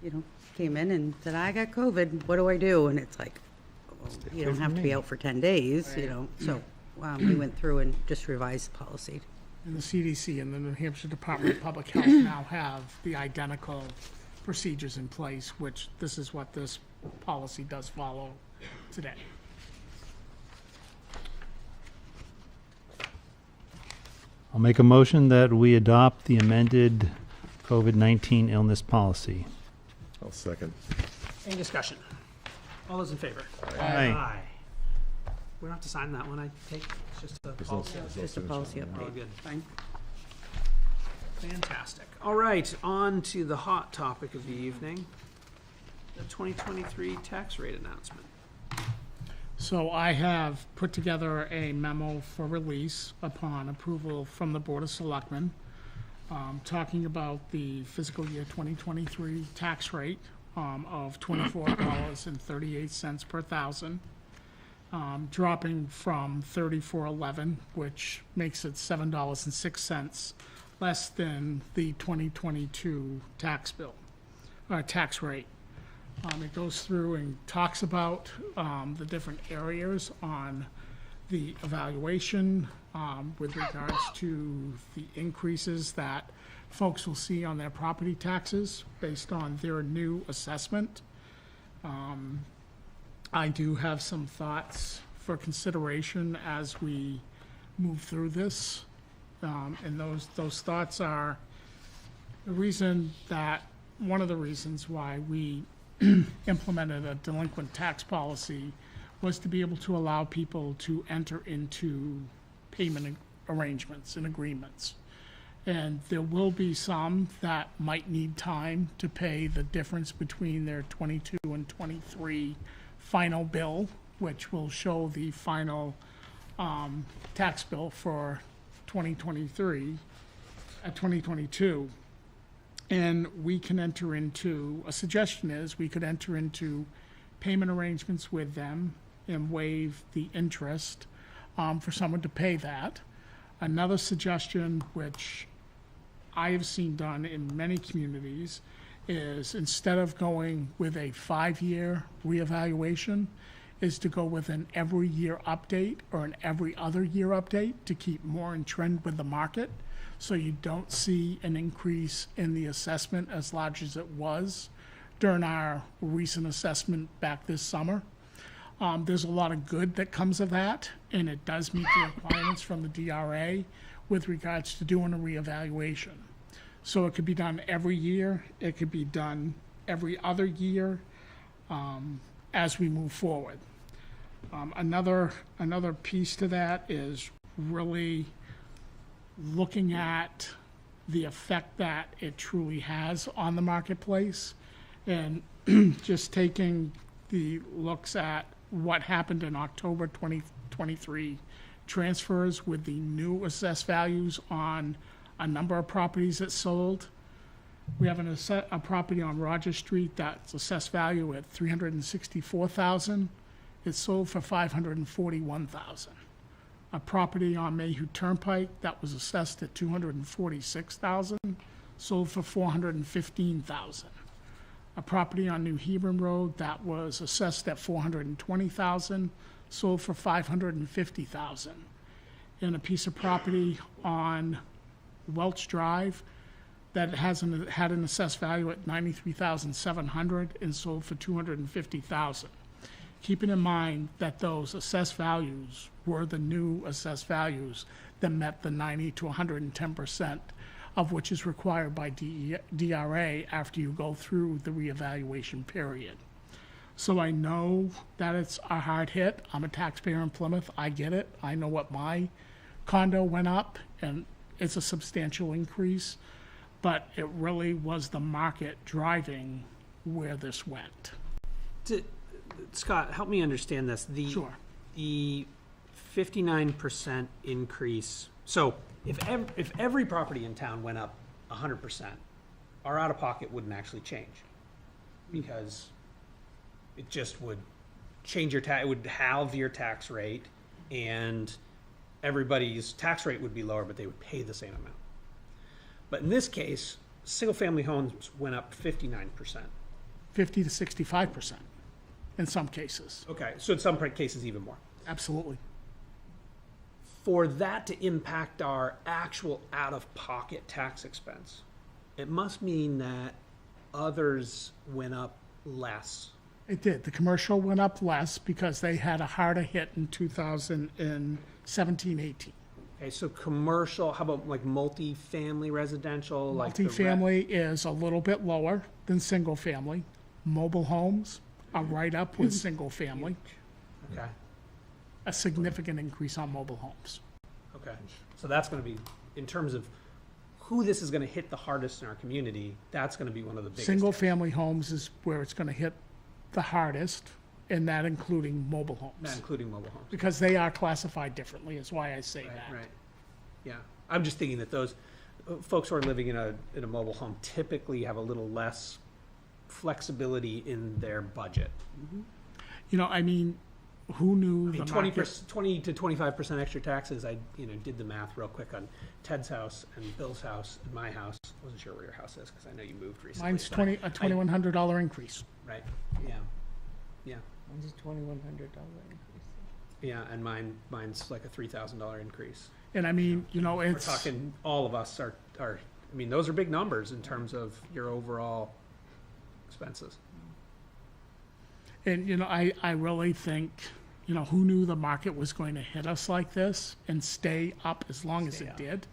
you know, came in and said, I got COVID, what do I do? And it's like, well, you don't have to be out for 10 days, you know. So we went through and just revised the policy. And the CDC and the New Hampshire Department of Public Health now have the identical procedures in place, which this is what this policy does follow today. I'll make a motion that we adopt the amended COVID-19 illness policy. I'll second. Any discussion? All those in favor? Aye. We don't have to sign that one, I take, it's just a There's no- policy. there's no Just a signature policy on that. Oh, update. good, thank. Fantastic. All right, on to the hot topic of the evening, the 2023 tax rate announcement. So I have put together a memo for release upon approval from the Board of Selectmen, talking about the fiscal year 2023 tax rate of $24.38 per thousand, dropping from $34.11, which makes it $7.06 less than the 2022 tax bill, tax rate. It goes through and talks about the different areas on the evaluation with regards to the increases that folks will see on their property taxes based on their new assessment. I do have some thoughts for consideration as we move through this. And those thoughts are one of the reasons why we implemented a delinquent tax policy was to be able to allow people to enter into payment arrangements and agreements. And there will be some that might need time to pay the difference between their 22 and 23 final bill, which will show the final tax bill for 2023, 2022. And we can enter into, a suggestion is we could enter into payment arrangements with them and waive the interest for someone to pay that. Another suggestion, which I have seen done in many communities, is instead of going with a 5-year reevaluation, is to go with an every year update or an every other year update to keep more in trend with the market, so you don't see an increase in the assessment as large as it was during our recent assessment back this summer. There's a lot of good that comes of that, and it does meet the requirements from the DRA with regards to doing a reevaluation. So it could be done every year, it could be done every other year as we move forward. Another piece to that is really looking at the effect that it truly has on the marketplace, and just taking the looks at what happened in October 2023 transfers with the new assessed values on a number of properties that sold. We have a property on Rogers Street that's assessed value at $364,000. It sold for $541,000. A property on Mayhew Turnpike that was assessed at $246,000, sold for $415,000. A property on New Hebron Road that was assessed at $420,000, sold for $550,000. And a piece of property on Welch Drive that had an assessed value at $93,700 and sold for $250,000. Keeping in mind that those assessed values were the new assessed values that met the 90 to 110% of which is required by DRA after you go through the reevaluation period. So I know that it's a hard hit. I'm a taxpayer in Plymouth. I get it. I know what my condo went up, and it's a substantial increase, but it really was the market driving where this went. Scott, help me understand this. Sure. The 59% increase. So if every property in town went up 100%, our out-of-pocket wouldn't actually change, because it just would change your tax. It would halve your tax rate, and everybody's tax rate would be lower, but they would pay the same amount. But in this case, single-family homes went up 59%. 50 to 65% in some cases. Okay, so in some cases even more. Absolutely. For that to impact our actual out-of-pocket tax expense, it must mean that others went up less. It did. The commercial went up less because they had a harder hit in 2017, 18. Okay, so commercial, how about like multi-family residential? Like the Multifamily is a little bit lower than single family. Mobile homes are right up with single family. Okay, A significant increase on mobile homes. okay. So that's going to be, in terms of who this is going to hit the hardest in our community, that's going to be one of the biggest. Single family homes is where it's going to hit the hardest, and that including mobile homes. Not including mobile homes. Because they are classified differently, is why I say that. Right, yeah. I'm just thinking that those folks who are living in a mobile home typically have a little less flexibility in their budget. You know, I mean, who knew I mean, the 20 market? 20 to 25% extra taxes. I did the math real quick on Ted's house and Bill's house and my house. I wasn't sure where your house is because I know you moved recently. Mine's but a $2,100 increase. Right. Yeah. Yeah. Mine's a $2,100 increase. Yeah. And mine's like a $3,000 increase. And I mean, you know, We're it's, talking, all of us are. I mean, those are big numbers in terms of your overall expenses. and you know, I really think, you know, who knew the market was going to hit us like this and stay up as long as Stay it up. did?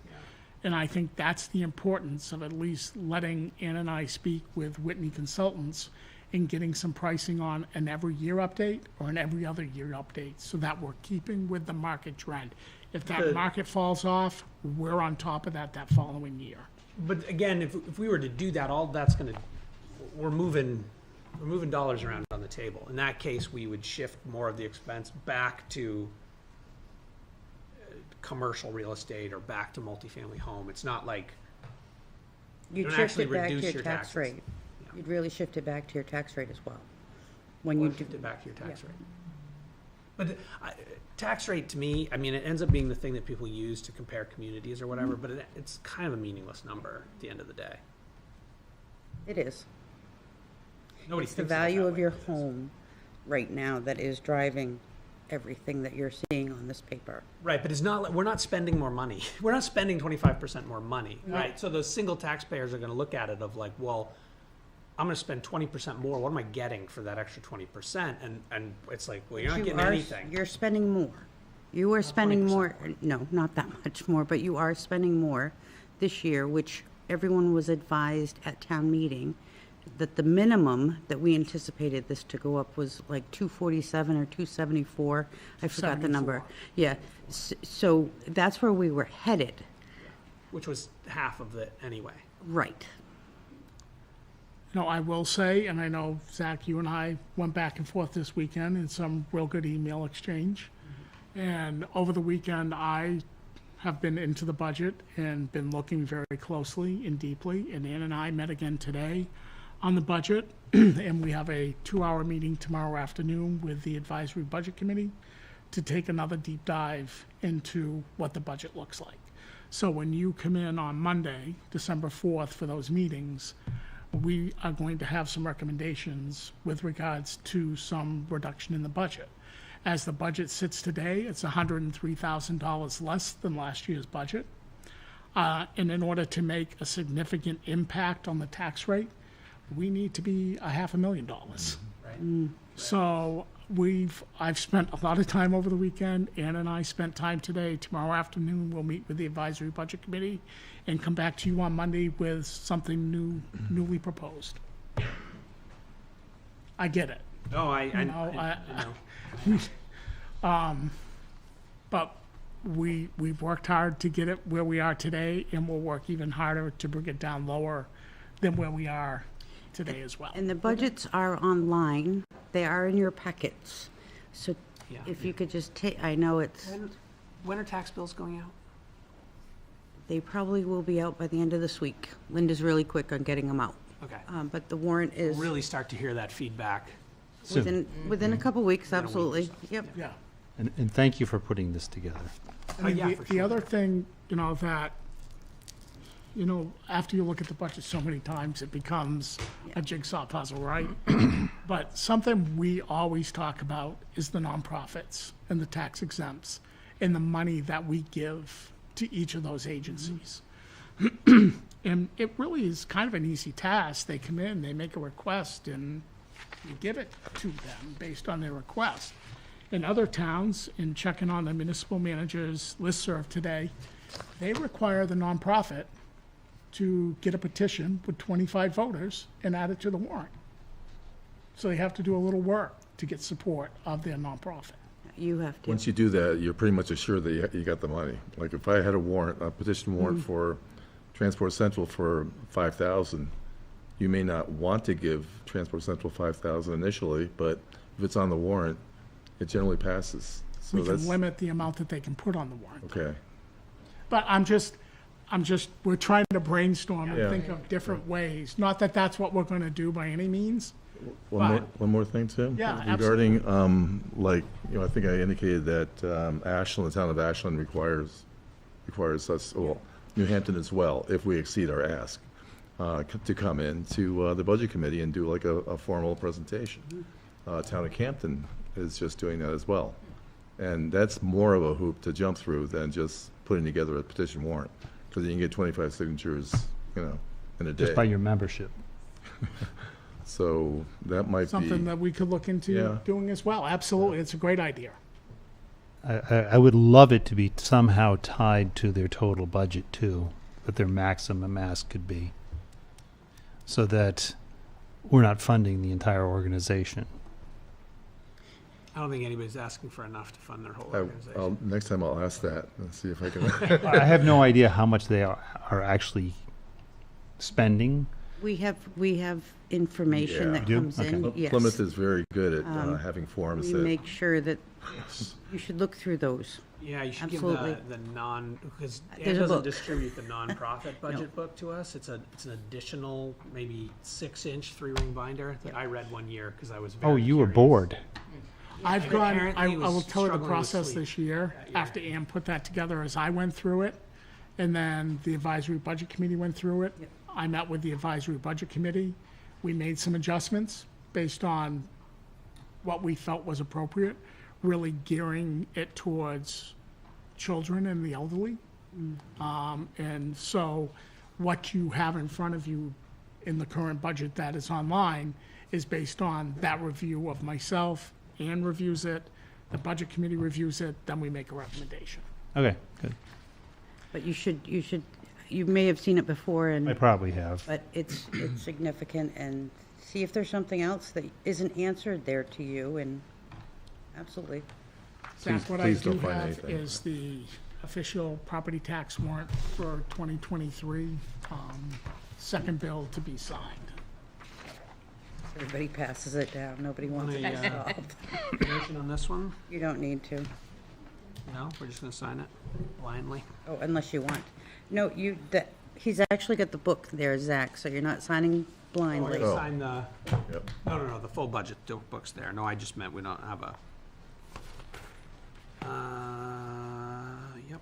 And I think that's the importance of at least letting Ann and I speak with Whitney Consultants and getting some pricing on an every year update or an every other year update so that we're keeping with the market trend. If that The- market falls off, we're on top of that following year. But again, if we were to do that, all that's going to, we're moving dollars around on the table. In that case, we would shift more of the expense back to commercial real estate or back to multifamily home. It's not like You'd don't shift actually it back to reduce your your tax taxes. rate. Yeah. You'd really shift it back to your tax rate as well. When or you do, shift it back to your tax yeah. rate. But tax rate to me, I mean, it ends up being the thing that people use to compare communities or whatever, but it's kind of a meaningless number at the end of the day. it is. Nobody It's the thinks of it value that of way, your but it's- home right now that is driving everything that you're seeing on this paper. Right, but it's not like, we're not spending more money. We're not spending 25% more money, right? So those single taxpayers are going to look at it of like, well, I'm going to spend 20% more. What am I getting for that extra 20%? And it's like, well, you're not You getting are- anything. You're spending more. You are spending 20%. more, no, not that much more, but you are spending more this year, which everyone was advised at town meeting that the minimum that we anticipated this to go up was like 247 or 274. I forgot the number. 74. Yeah, so that's where we were headed. Which was half of it anyway. Right. You know, I will say, and I know, Zach, you and I went back and forth this weekend in some real good email exchange. And over the weekend, I have been into the budget and been looking very closely and deeply. And Ann and I met again today on the budget. And we have a 2-hour meeting tomorrow afternoon with the Advisory Budget Committee to take another deep dive into what the budget looks like. So when you come in on Monday, December 4th, for those meetings, we are going to have some recommendations with regards to some reduction in the budget. As the budget sits today, it's $103,000 less than last year's budget. And in order to make a significant impact on the tax rate, we need to be $500,000. Right. So I've spent a lot of time over the weekend. Ann and I spent time today. Tomorrow afternoon, we'll meet with the Advisory Budget Committee and come back to you on Monday with something newly proposed. I get it. No, I know. But we've worked hard to get it where we are today, and we'll work even harder to bring it down lower than where we are today as well. And the budgets are online. They are in your packets. So Yeah. if you could just take, I know it's, When are tax bills going out? they probably will be out by the end of this week. Linda's really quick on getting them out. Okay. But the warrant is Really start to hear that feedback. within a couple weeks, Within a week or absolutely. so. Yep. Yeah. And thank you for putting this together. I mean, yeah, the, for the other thing, that, after you look at the budget so many times, it becomes a jigsaw puzzle, right? But something we always talk about is the nonprofits and the tax exempts and the money that we give to each of those agencies. And it really is kind of an easy task. They come in, they make a request, and you give it to them based on their request. In other towns, in checking on the municipal manager's listserv today, they require the nonprofit to get a petition with 25 voters and add it to the warrant. So they have to do a little work to get support of their nonprofit. You have to. Once you do that, you're pretty much assured that you got the money. Like if I had a petition warrant for Transport Central for 5,000, you may not want to give Transport Central 5,000 initially, but if it's on the warrant, it generally passes. So We that's can limit the amount that they can put on the warrant. okay. But we're trying to brainstorm and Yeah. think of different ways. Not that that's what we're gonna do by any means. One more thing, Tim? Yeah, Regarding, I think I indicated that Ashland, the town of Ashland requires us, well, New Hampton as well, if we exceed our ask, to come in to the Budget Committee and do like a formal presentation. Town of Campton is just doing that as well. And that's more of a hoop to jump through than just putting together a petition warrant, because you can get 25 signatures, in a day. Just by your membership. So that might be. Something that we could look into Yeah. doing as well. Absolutely, it's a great idea. I would love it to be somehow tied to their total budget too, what their maximum ask could be, so that we're not funding the entire organization. I don't think anybody's asking for enough to fund their whole organization. Next time I'll ask that and see if I can. I have no idea how much they are actually spending. We have information that You do? comes in, Okay. yes. Plymouth is very good at having forms We that. make sure that, you should look through those. Yeah, you should Absolutely. give the because it There's a doesn't book. distribute the nonprofit budget book to us. It's an additional, maybe 6-inch 3-ring binder that I read one year because I was very Oh, you were curious. bored. I've And gone, apparently I he was will tell you the struggling with process sleep this year, that year. after Ann put that together, as I went through it, and then the Advisory Budget Committee went through it. I met with the Advisory Budget Committee. We made some adjustments based on what we felt was appropriate, really gearing it towards children and the elderly. And so what you have in front of you in the current budget that is online is based on that review of myself. Ann reviews it, the Budget Committee reviews it, then we make a recommendation. Okay, good. But you may have seen it before, I and, probably have. but it's significant, and see if there's something else that isn't answered there to you, and absolutely. Zach, Please- what I please do don't find have anything. is the official property tax warrant for 2023, second bill to be signed. Everybody passes it down, nobody wants it Want a, solved. Information on this one? You don't need to. No, we're just gonna sign it blindly. Oh, unless you want. No, he's actually got the book there, Zach, so you're not signing blindly. Oh. Sign the, Yep. no, the full budget book's there. No, I just meant we don't have a. Yep.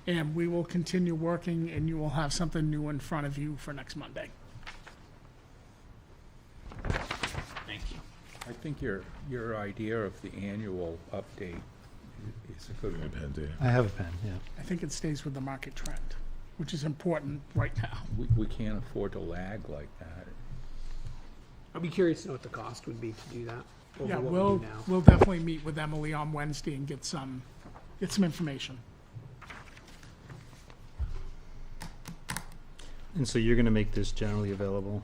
And we will continue working, and you will have something new in front of you for next Monday. Thank you. I think your idea of the annual update It's a good one. Pen, do you? I have a pen, yeah. I think it stays with the market trend, which is important right now. We can't afford to lag like that. I'd be curious to know what the cost would be to do that. over Yeah, what we we'll, do now. we'll definitely meet with Emily on Wednesday and get some information. And so you're gonna make this generally available?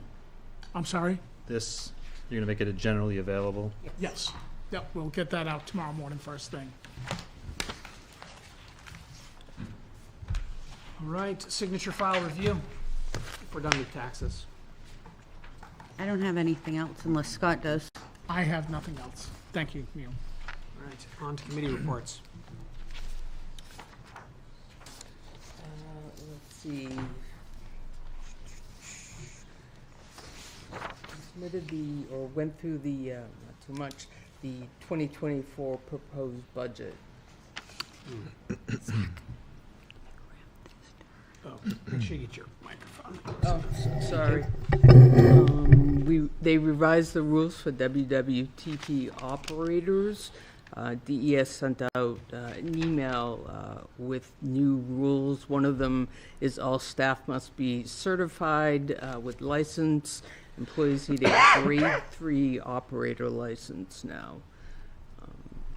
I'm sorry? This, you're gonna make it a generally available? Yes. Yep, we'll get that out tomorrow morning first thing. All right, signature file review. We're done with taxes. I don't have anything else unless Scott does. I have nothing else. Thank you, Neil. All right, on to committee reports. Let's see. Submitted or went through the, not too much, the 2024 proposed budget. Oh, make sure you get your microphone. Oh, sorry. They revised the rules for WWTP operators. DES sent out an email with new rules. One of them is all staff must be certified with license. Employees need a grade 3 operator license now.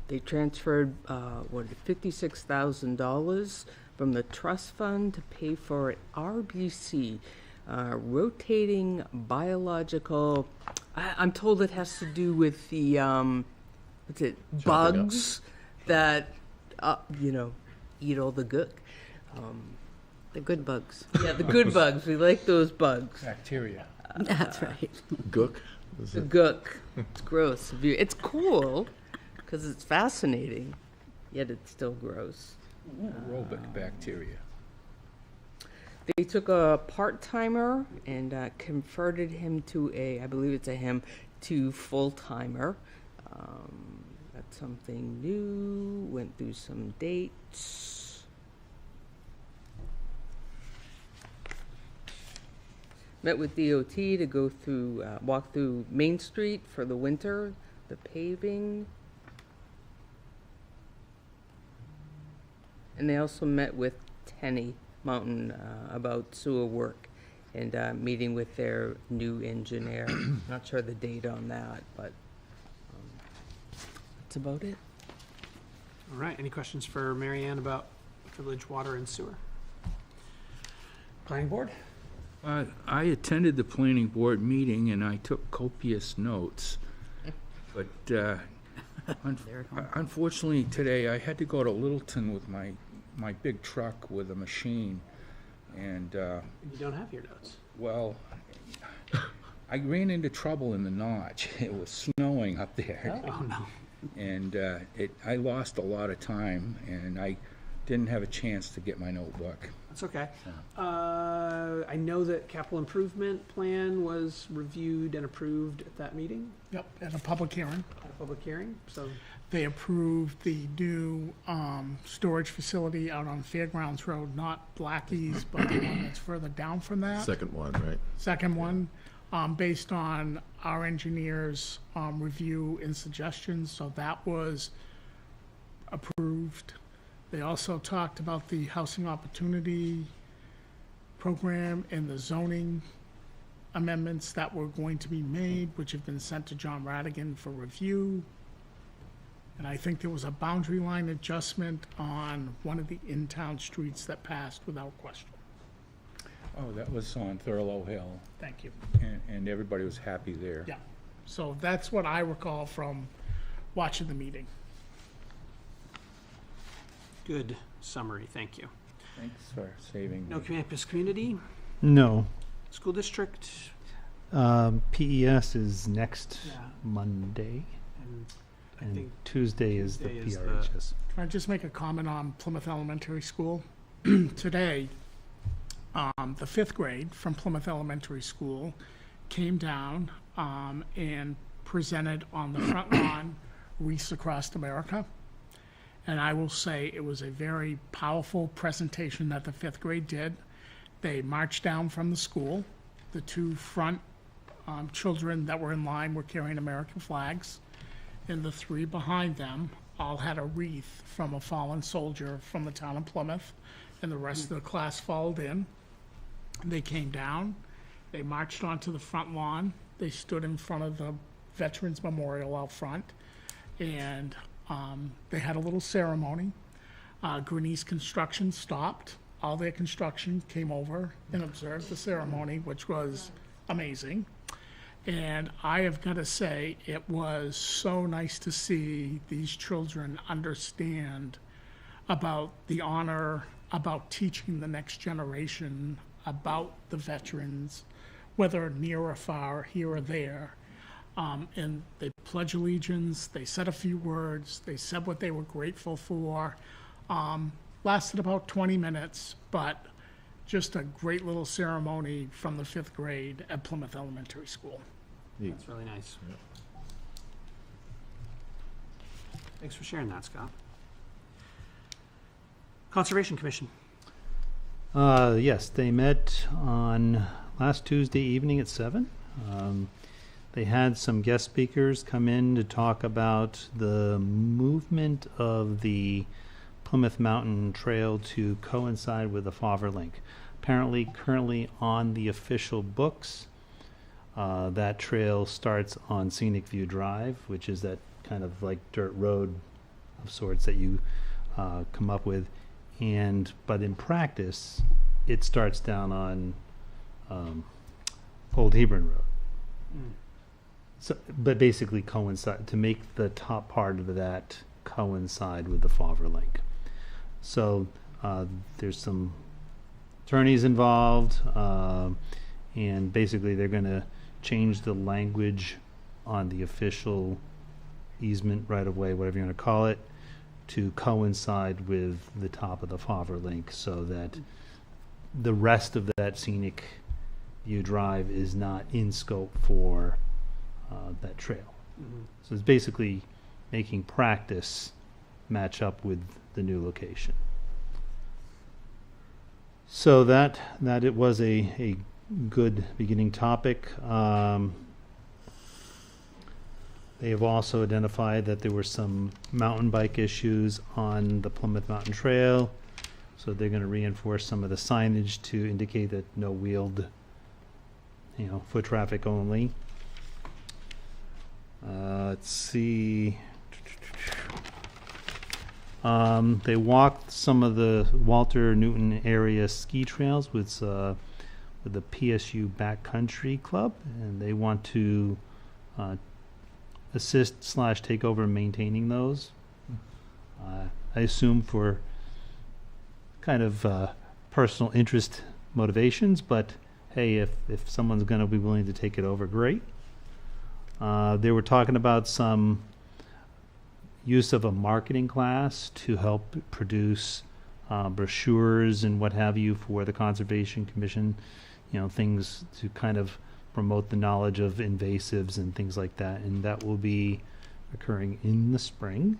They transferred, $56,000 from the trust fund to pay for RBC, rotating biological, I'm told it has to do with the, bugs that, eat all the gook. The good bugs. Yeah, the good bugs. We like those bugs. Bacteria. That's right. Gook? Is The it- gook. It's gross. It's cool because it's fascinating, yet it's still gross. Aerobic bacteria. They took a part-timer and converted him to I believe it's a him, to full-timer. That's something new. Went through some dates. Met with DOT to go through, walk through Main Street for the winter, the paving. And they also met with Tenny Mountain about sewer work and meeting with their new engineer. Not sure the date on that, but that's about it. All right, any questions for Mary Ann about village water and sewer? Planning board? I attended the planning board meeting and I took copious notes. But unfortunately today, I had to go to Littleton with my big truck with a machine. And, You don't have your notes. well, I ran into trouble in the notch. It was snowing up there. Oh, no. And I lost a lot of time and I didn't have a chance to get my notebook. That's okay. I know that capital improvement plan was reviewed and approved at that meeting, Yep, at a public hearing. at a public hearing, so, They approved the new storage facility out on Fairgrounds Road, not Blackie's, but the one that's further down from that. Second one, right? Second one, based on our engineers' review and suggestions, so that was approved. They also talked about the housing opportunity program and the zoning amendments that were going to be made, which have been sent to John Radigan for review. And I think there was a boundary line adjustment on one of the in-town streets that passed without question. Oh, that was on Thurlow Hill, Thank you. and everybody was happy there. Yeah, so that's what I recall from watching the meeting. good summary, thank you. Thanks for saving No me. campus community, No. school district, PES is next Yeah. Monday, and I and think Tuesday is the Tuesday is the- PRHS. Can I just make a comment on Plymouth Elementary School? Today, the fifth grade from Plymouth Elementary School came down and presented on the front lawn, Wreaths Across America. And I will say it was a very powerful presentation that the fifth grade did. They marched down from the school. The two front children that were in line were carrying American flags. And the three behind them all had a wreath from a fallen soldier from the town of Plymouth, and the rest of the class followed in. They came down, they marched onto the front lawn, they stood in front of the Veterans Memorial out front, and they had a little ceremony. Greene's Construction stopped. All their construction came over and observed the ceremony, which was amazing. And I have got to say, it was so nice to see these children understand about the honor, about teaching the next generation about the veterans, whether near or far, here or there. And they pledged allegiance, they said a few words, they said what they were grateful for. Lasted about 20 minutes, but just a great little ceremony from the 5th grade at Plymouth Elementary School. That's really nice. Thanks for sharing that, Scott. Conservation Commission. Yes, they met on last Tuesday evening at 7. They had some guest speakers come in to talk about the movement of the Plymouth Mountain Trail to coincide with the Fawver Link. Apparently, currently on the official books, that trail starts on Scenic View Drive, which is that kind of like dirt road of sorts that you come up with. But in practice, it starts down on Old Hebron Road. So, but basically coincide to make the top part of that coincide with the Fawver Link. So there's some attorneys involved, and basically they're going to change the language on the official easement right of way, whatever you want to call it, to coincide with the top of the Fawver Link, so that the rest of that Scenic View Drive is not in scope for that trail. So it's basically making practice match up with the new location. So that it was a good beginning topic. They have also identified that there were some mountain bike issues on the Plymouth Mountain Trail, so they're going to reinforce some of the signage to indicate that no wheeled, foot traffic only. Let's see. They walked some of the Walter Newton area ski trails with the PSU Backcountry Club, and they want to assist / take over maintaining those. I assume for kind of personal interest motivations, but hey, if someone's going to be willing to take it over, great. They were talking about some use of a marketing class to help produce brochures and what have you for the Conservation Commission, things to kind of promote the knowledge of invasives and things like that, and that will be occurring in the spring.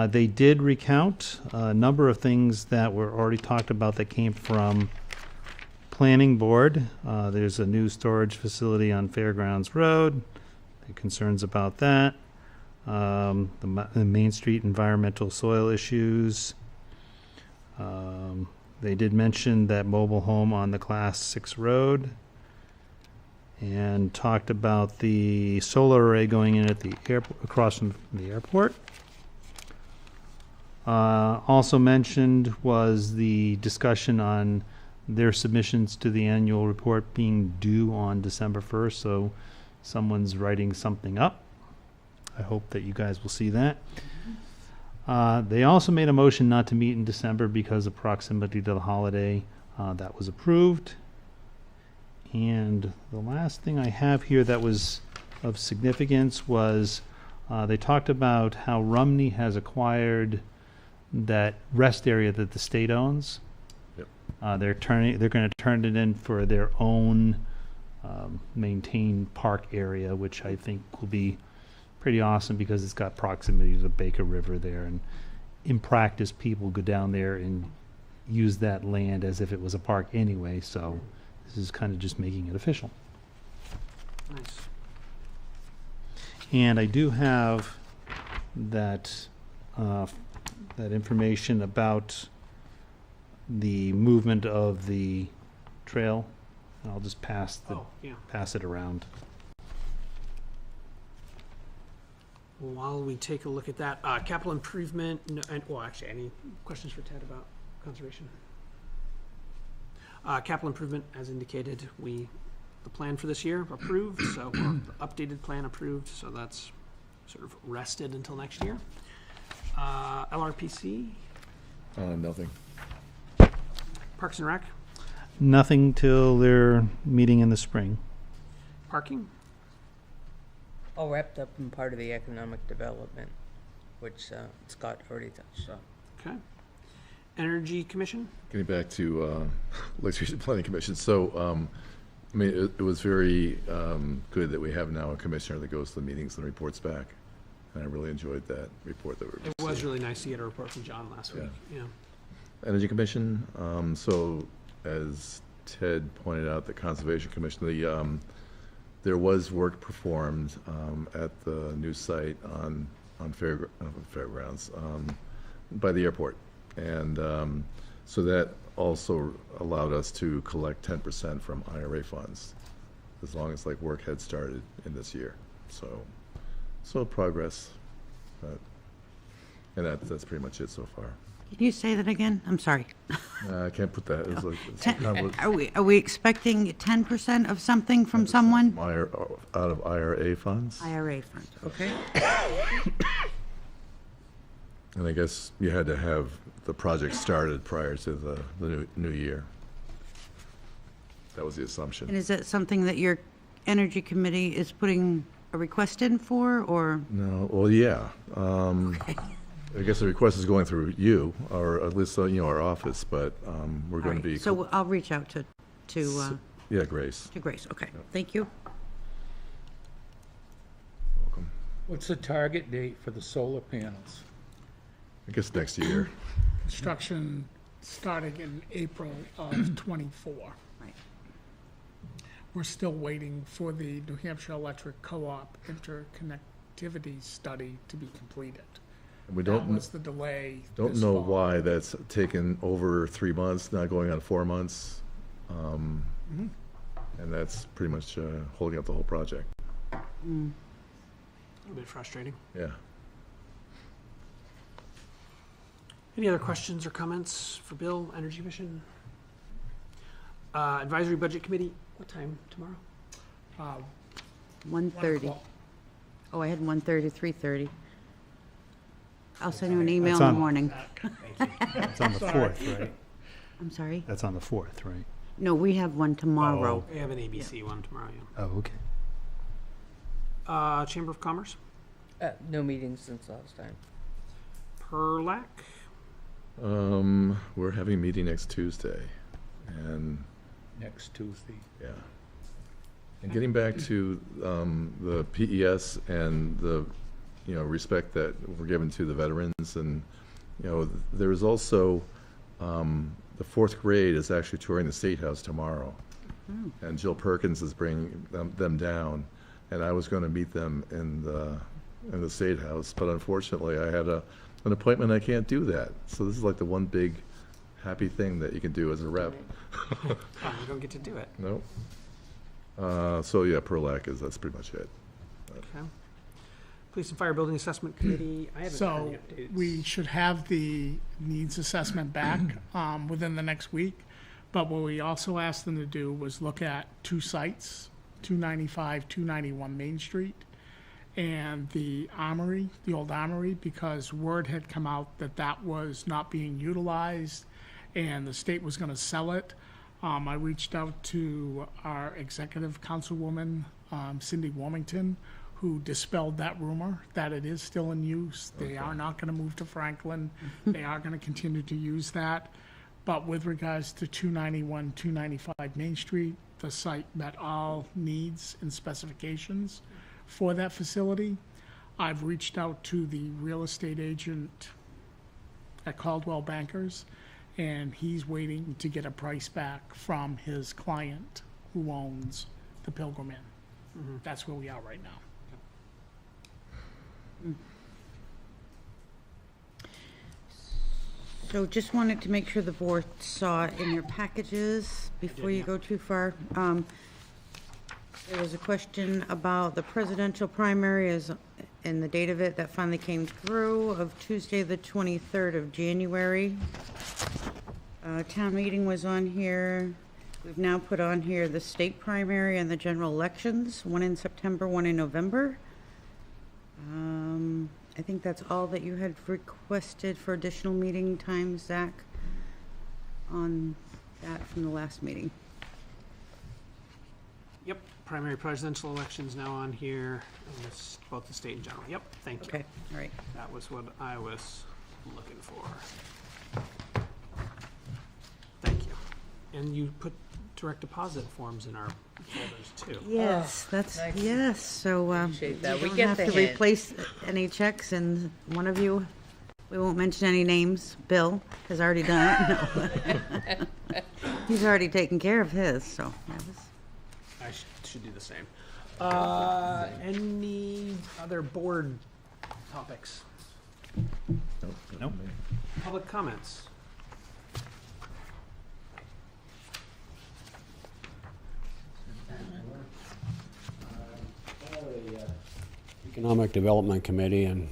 They did recount a number of things that were already talked about that came from Planning Board. There's a new storage facility on Fairgrounds Road. The concerns about that. The Main Street environmental soil issues. They did mention that mobile home on the Class 6 road, and talked about the solar array going in at the airport, across from the airport. Also mentioned was the discussion on their submissions to the annual report being due on December 1st, so someone's writing something up. I hope that you guys will see that. They also made a motion not to meet in December because of proximity to the holiday. That was approved. And the last thing I have here that was of significance was they talked about how Rumney has acquired that rest area that the state owns. Yep. They're going to turn it in for their own maintained park area, which I think will be pretty awesome because it's got proximity to the Baker River there, and in practice people go down there and use that land as if it was a park anyway, so this is kind of just making it official. Nice. And I do have that that information about the movement of the trail. And I'll just pass Oh, yeah. it around. While we take a look at that, capital improvement, well, actually, any questions for Ted about conservation? Capital improvement, as indicated, the plan for this year approved, so, or the updated plan approved, so that's sort of rested until next year. LRPC, Nothing. Parks and Rec, Nothing till their meeting in the spring. parking, All wrapped up in part of the economic development, which Scott already touched on. okay. Energy Commission, Getting back to Lake Street Planning Commission, so, I mean, it was very good that we have now a commissioner that goes to the meetings and reports back. And I really enjoyed that report that we received. it was really nice to get a report from John last week, yeah. Energy Commission, so as Ted pointed out, the Conservation Commission, there was work performed at the new site on fairgrounds by the airport. And so that also allowed us to collect 10% from IRA funds, as long as like work had started in this year. So progress. And that's pretty much it so far. Can you say that again? I'm sorry. I can't put that. It's like, it's kind of Are we expecting 10% of something from someone? out of IRA funds. IRA funds, okay. And I guess you had to have the project started prior to the new year. That was the And assumption. is that something that your energy committee is putting a request in for, or? No, well, yeah. I guess the request is going through you, or at least, our office, but we're All going to right, be. so I'll reach out to Yeah, Grace. Grace, okay. Thank you. Welcome. What's the target date for the solar panels? I guess next year. Construction starting in April of '24. Right. We're still waiting for the New Hampshire Electric Co-op interconnectivity study to be completed. We That don't was the delay. don't this know fall. why that's taken over 3 months, now going on 4 months. Mhm. And that's pretty much holding up the whole project. A little bit frustrating. Yeah. Any other questions or comments for Bill, Energy Commission? Advisory Budget Committee, what time tomorrow? 1:30. 1:00. Oh, I had 1:30, 3:30. I'll send you an email That's in the on- morning. That's on the 4th, right? I'm sorry? That's on the 4th, right? No, we have one tomorrow. We have an ABC one tomorrow, yeah. Oh, okay. Chamber of Commerce, No meetings since last time. PERLAC, We're having a meeting next Tuesday, and Next Tuesday. yeah. And getting back to the PES and the, respect that we're given to the veterans, and, there is also, the 4th grade is actually touring the State House tomorrow. And Jill Perkins is bringing them down, and I was going to meet them in the State House, but unfortunately, I had an appointment, I can't do that. So this is like the one big happy thing that you can do as a rep. oh, you don't get to do it. Nope. So yeah, PERLAC that's pretty much it. Okay. Police and Fire Building Assessment Committee, I haven't heard So any updates. we should have the needs assessment back within the next week. But what we also asked them to do was look at 2 sites, 295, 291 Main Street, and the Armory, the old Armory, because word had come out that that was not being utilized and the state was going to sell it. I reached out to our executive councilwoman, Cindy Wilmington, who dispelled that rumor that it is still in use. They are not going to move to Franklin. They are going to continue to use that. But with regards to 291, 295 Main Street, the site met all needs and specifications for that facility. I've reached out to the real estate agent at Caldwell Bankers, and he's waiting to get a price back from his client who owns the Pilgrim Inn. That's where we are right now. So just wanted to make sure the board saw it in your packages before you go too far. There was a question about the presidential primary and the date of it that finally came through of Tuesday, the 23rd of January. Town meeting was on here. We've now put on here the state primary and the general elections, one in September, one in November. I think that's all that you had requested for additional meeting times, Zach, on that from the last meeting. Yep, primary presidential elections now on here, and it's both the state and general. Yep, thank you. Okay, all right. That was what I was looking for. Thank you. And you put direct deposit forms in our folders too. Yes, that's, nice. yes, so, Appreciate that. We don't get have the to hint. replace any checks, and one of you, we won't mention any names, Bill has already done it. No. He's already taken care of his, so that was. I should do the same. Any other board topics? Nope. Public comments? Economic Development Committee and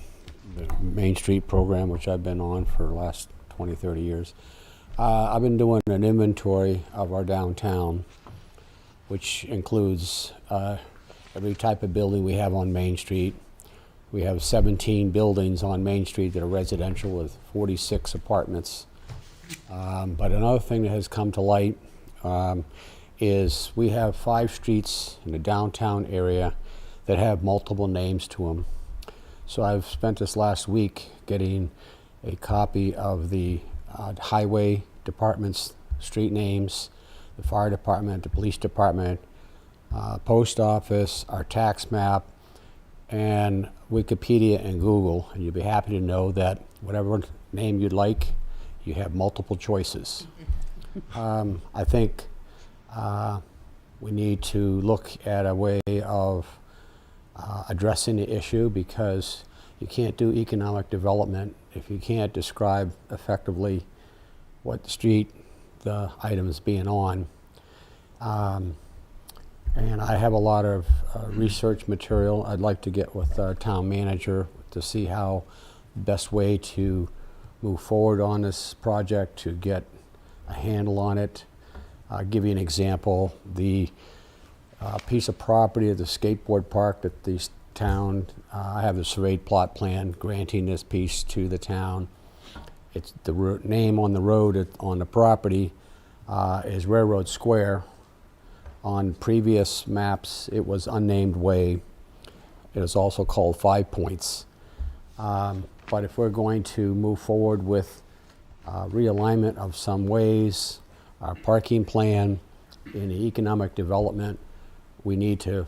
the Main Street program, which I've been on for the last 20, 30 years. I've been doing an inventory of our downtown, which includes every type of building we have on Main Street. We have 17 buildings on Main Street that are residential with 46 apartments. But another thing that has come to light is we have 5 streets in the downtown area that have multiple names to them. So I've spent this last week getting a copy of the highway department's street names, the fire department, the police department, post office, our tax map, and Wikipedia and Google. And you'll be happy to know that whatever name you'd like, you have multiple choices. I think we need to look at a way of addressing the issue, because you can't do economic development if you can't describe effectively what street the item is being on. And I have a lot of research material I'd like to get with our town manager to see how the best way to move forward on this project to get a handle on it. I'll give you an example. The piece of property at the skateboard park that the town, I have the surveyed plot plan granting this piece to the town. It's the name on the road on the property is Railroad Square. On previous maps, it was unnamed way. It is also called 5 Points. But if we're going to move forward with realignment of some ways, our parking plan, in the economic development, we need to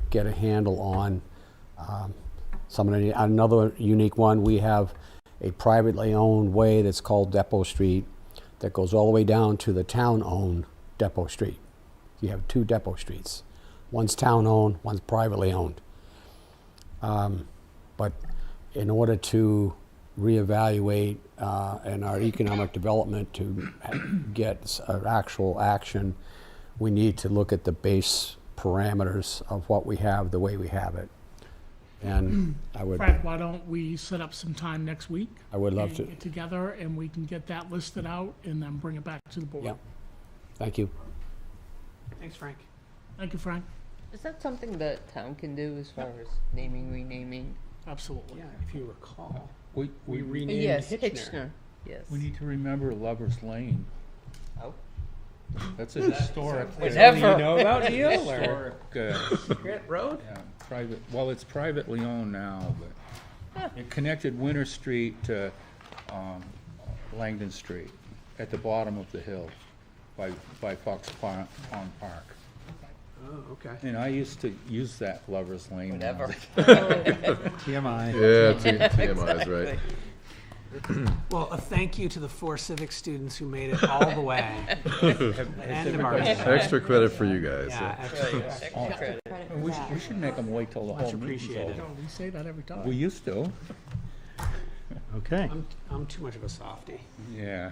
get a handle on another unique one. We have a privately owned way that's called Depot Street that goes all the way down to the town-owned Depot Street. You have 2 Depot Streets. One's town-owned, one's privately owned. But in order to reevaluate in our economic development to get actual action, we need to look at the base parameters of what we have, the way we have it. And I would, Fred, why don't we set up some time next week? I would love and to. Get together and we can get that listed out and then bring it back to the board. Yeah. Thank you. Thanks, Frank. Thank you, Frank. Is that something that town can do as far as naming, renaming? Absolutely. Yeah, if you recall, We renamed Yes, Hitchner. Hitchner, yes. we need to remember Lover's Lane. Oh. That's a historic. Whatever. You know about Neil, or Historic, Grant Road? yeah, private, well, it's privately owned now, but it connected Winter Street to Langdon Street at the bottom of the hill by Fox Pond Park. Oh, okay. And I used to use that Lover's Lane. when I was Whatever. a kid. TMI. Yeah, TMI is right. Well, a thank you to the 4 civic students who made it all the way. And to Mark. Extra credit for you guys. Yeah, Right, extra. extra credit. We should make them wait till the whole meeting's appreciated. over. No, we say that every time. We used to. Okay, I'm too much of a softie. Yeah.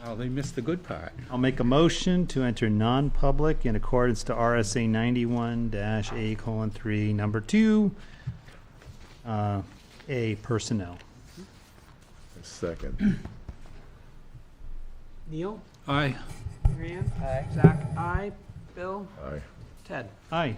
Oh, they missed the good part. I'll make a motion to enter non-public in accordance to RSA 91-A:3, number 2, A, personnel. Second. Neil? Aye. Marianne? Aye. Zach? Aye. Bill? Aye. Ted? Aye.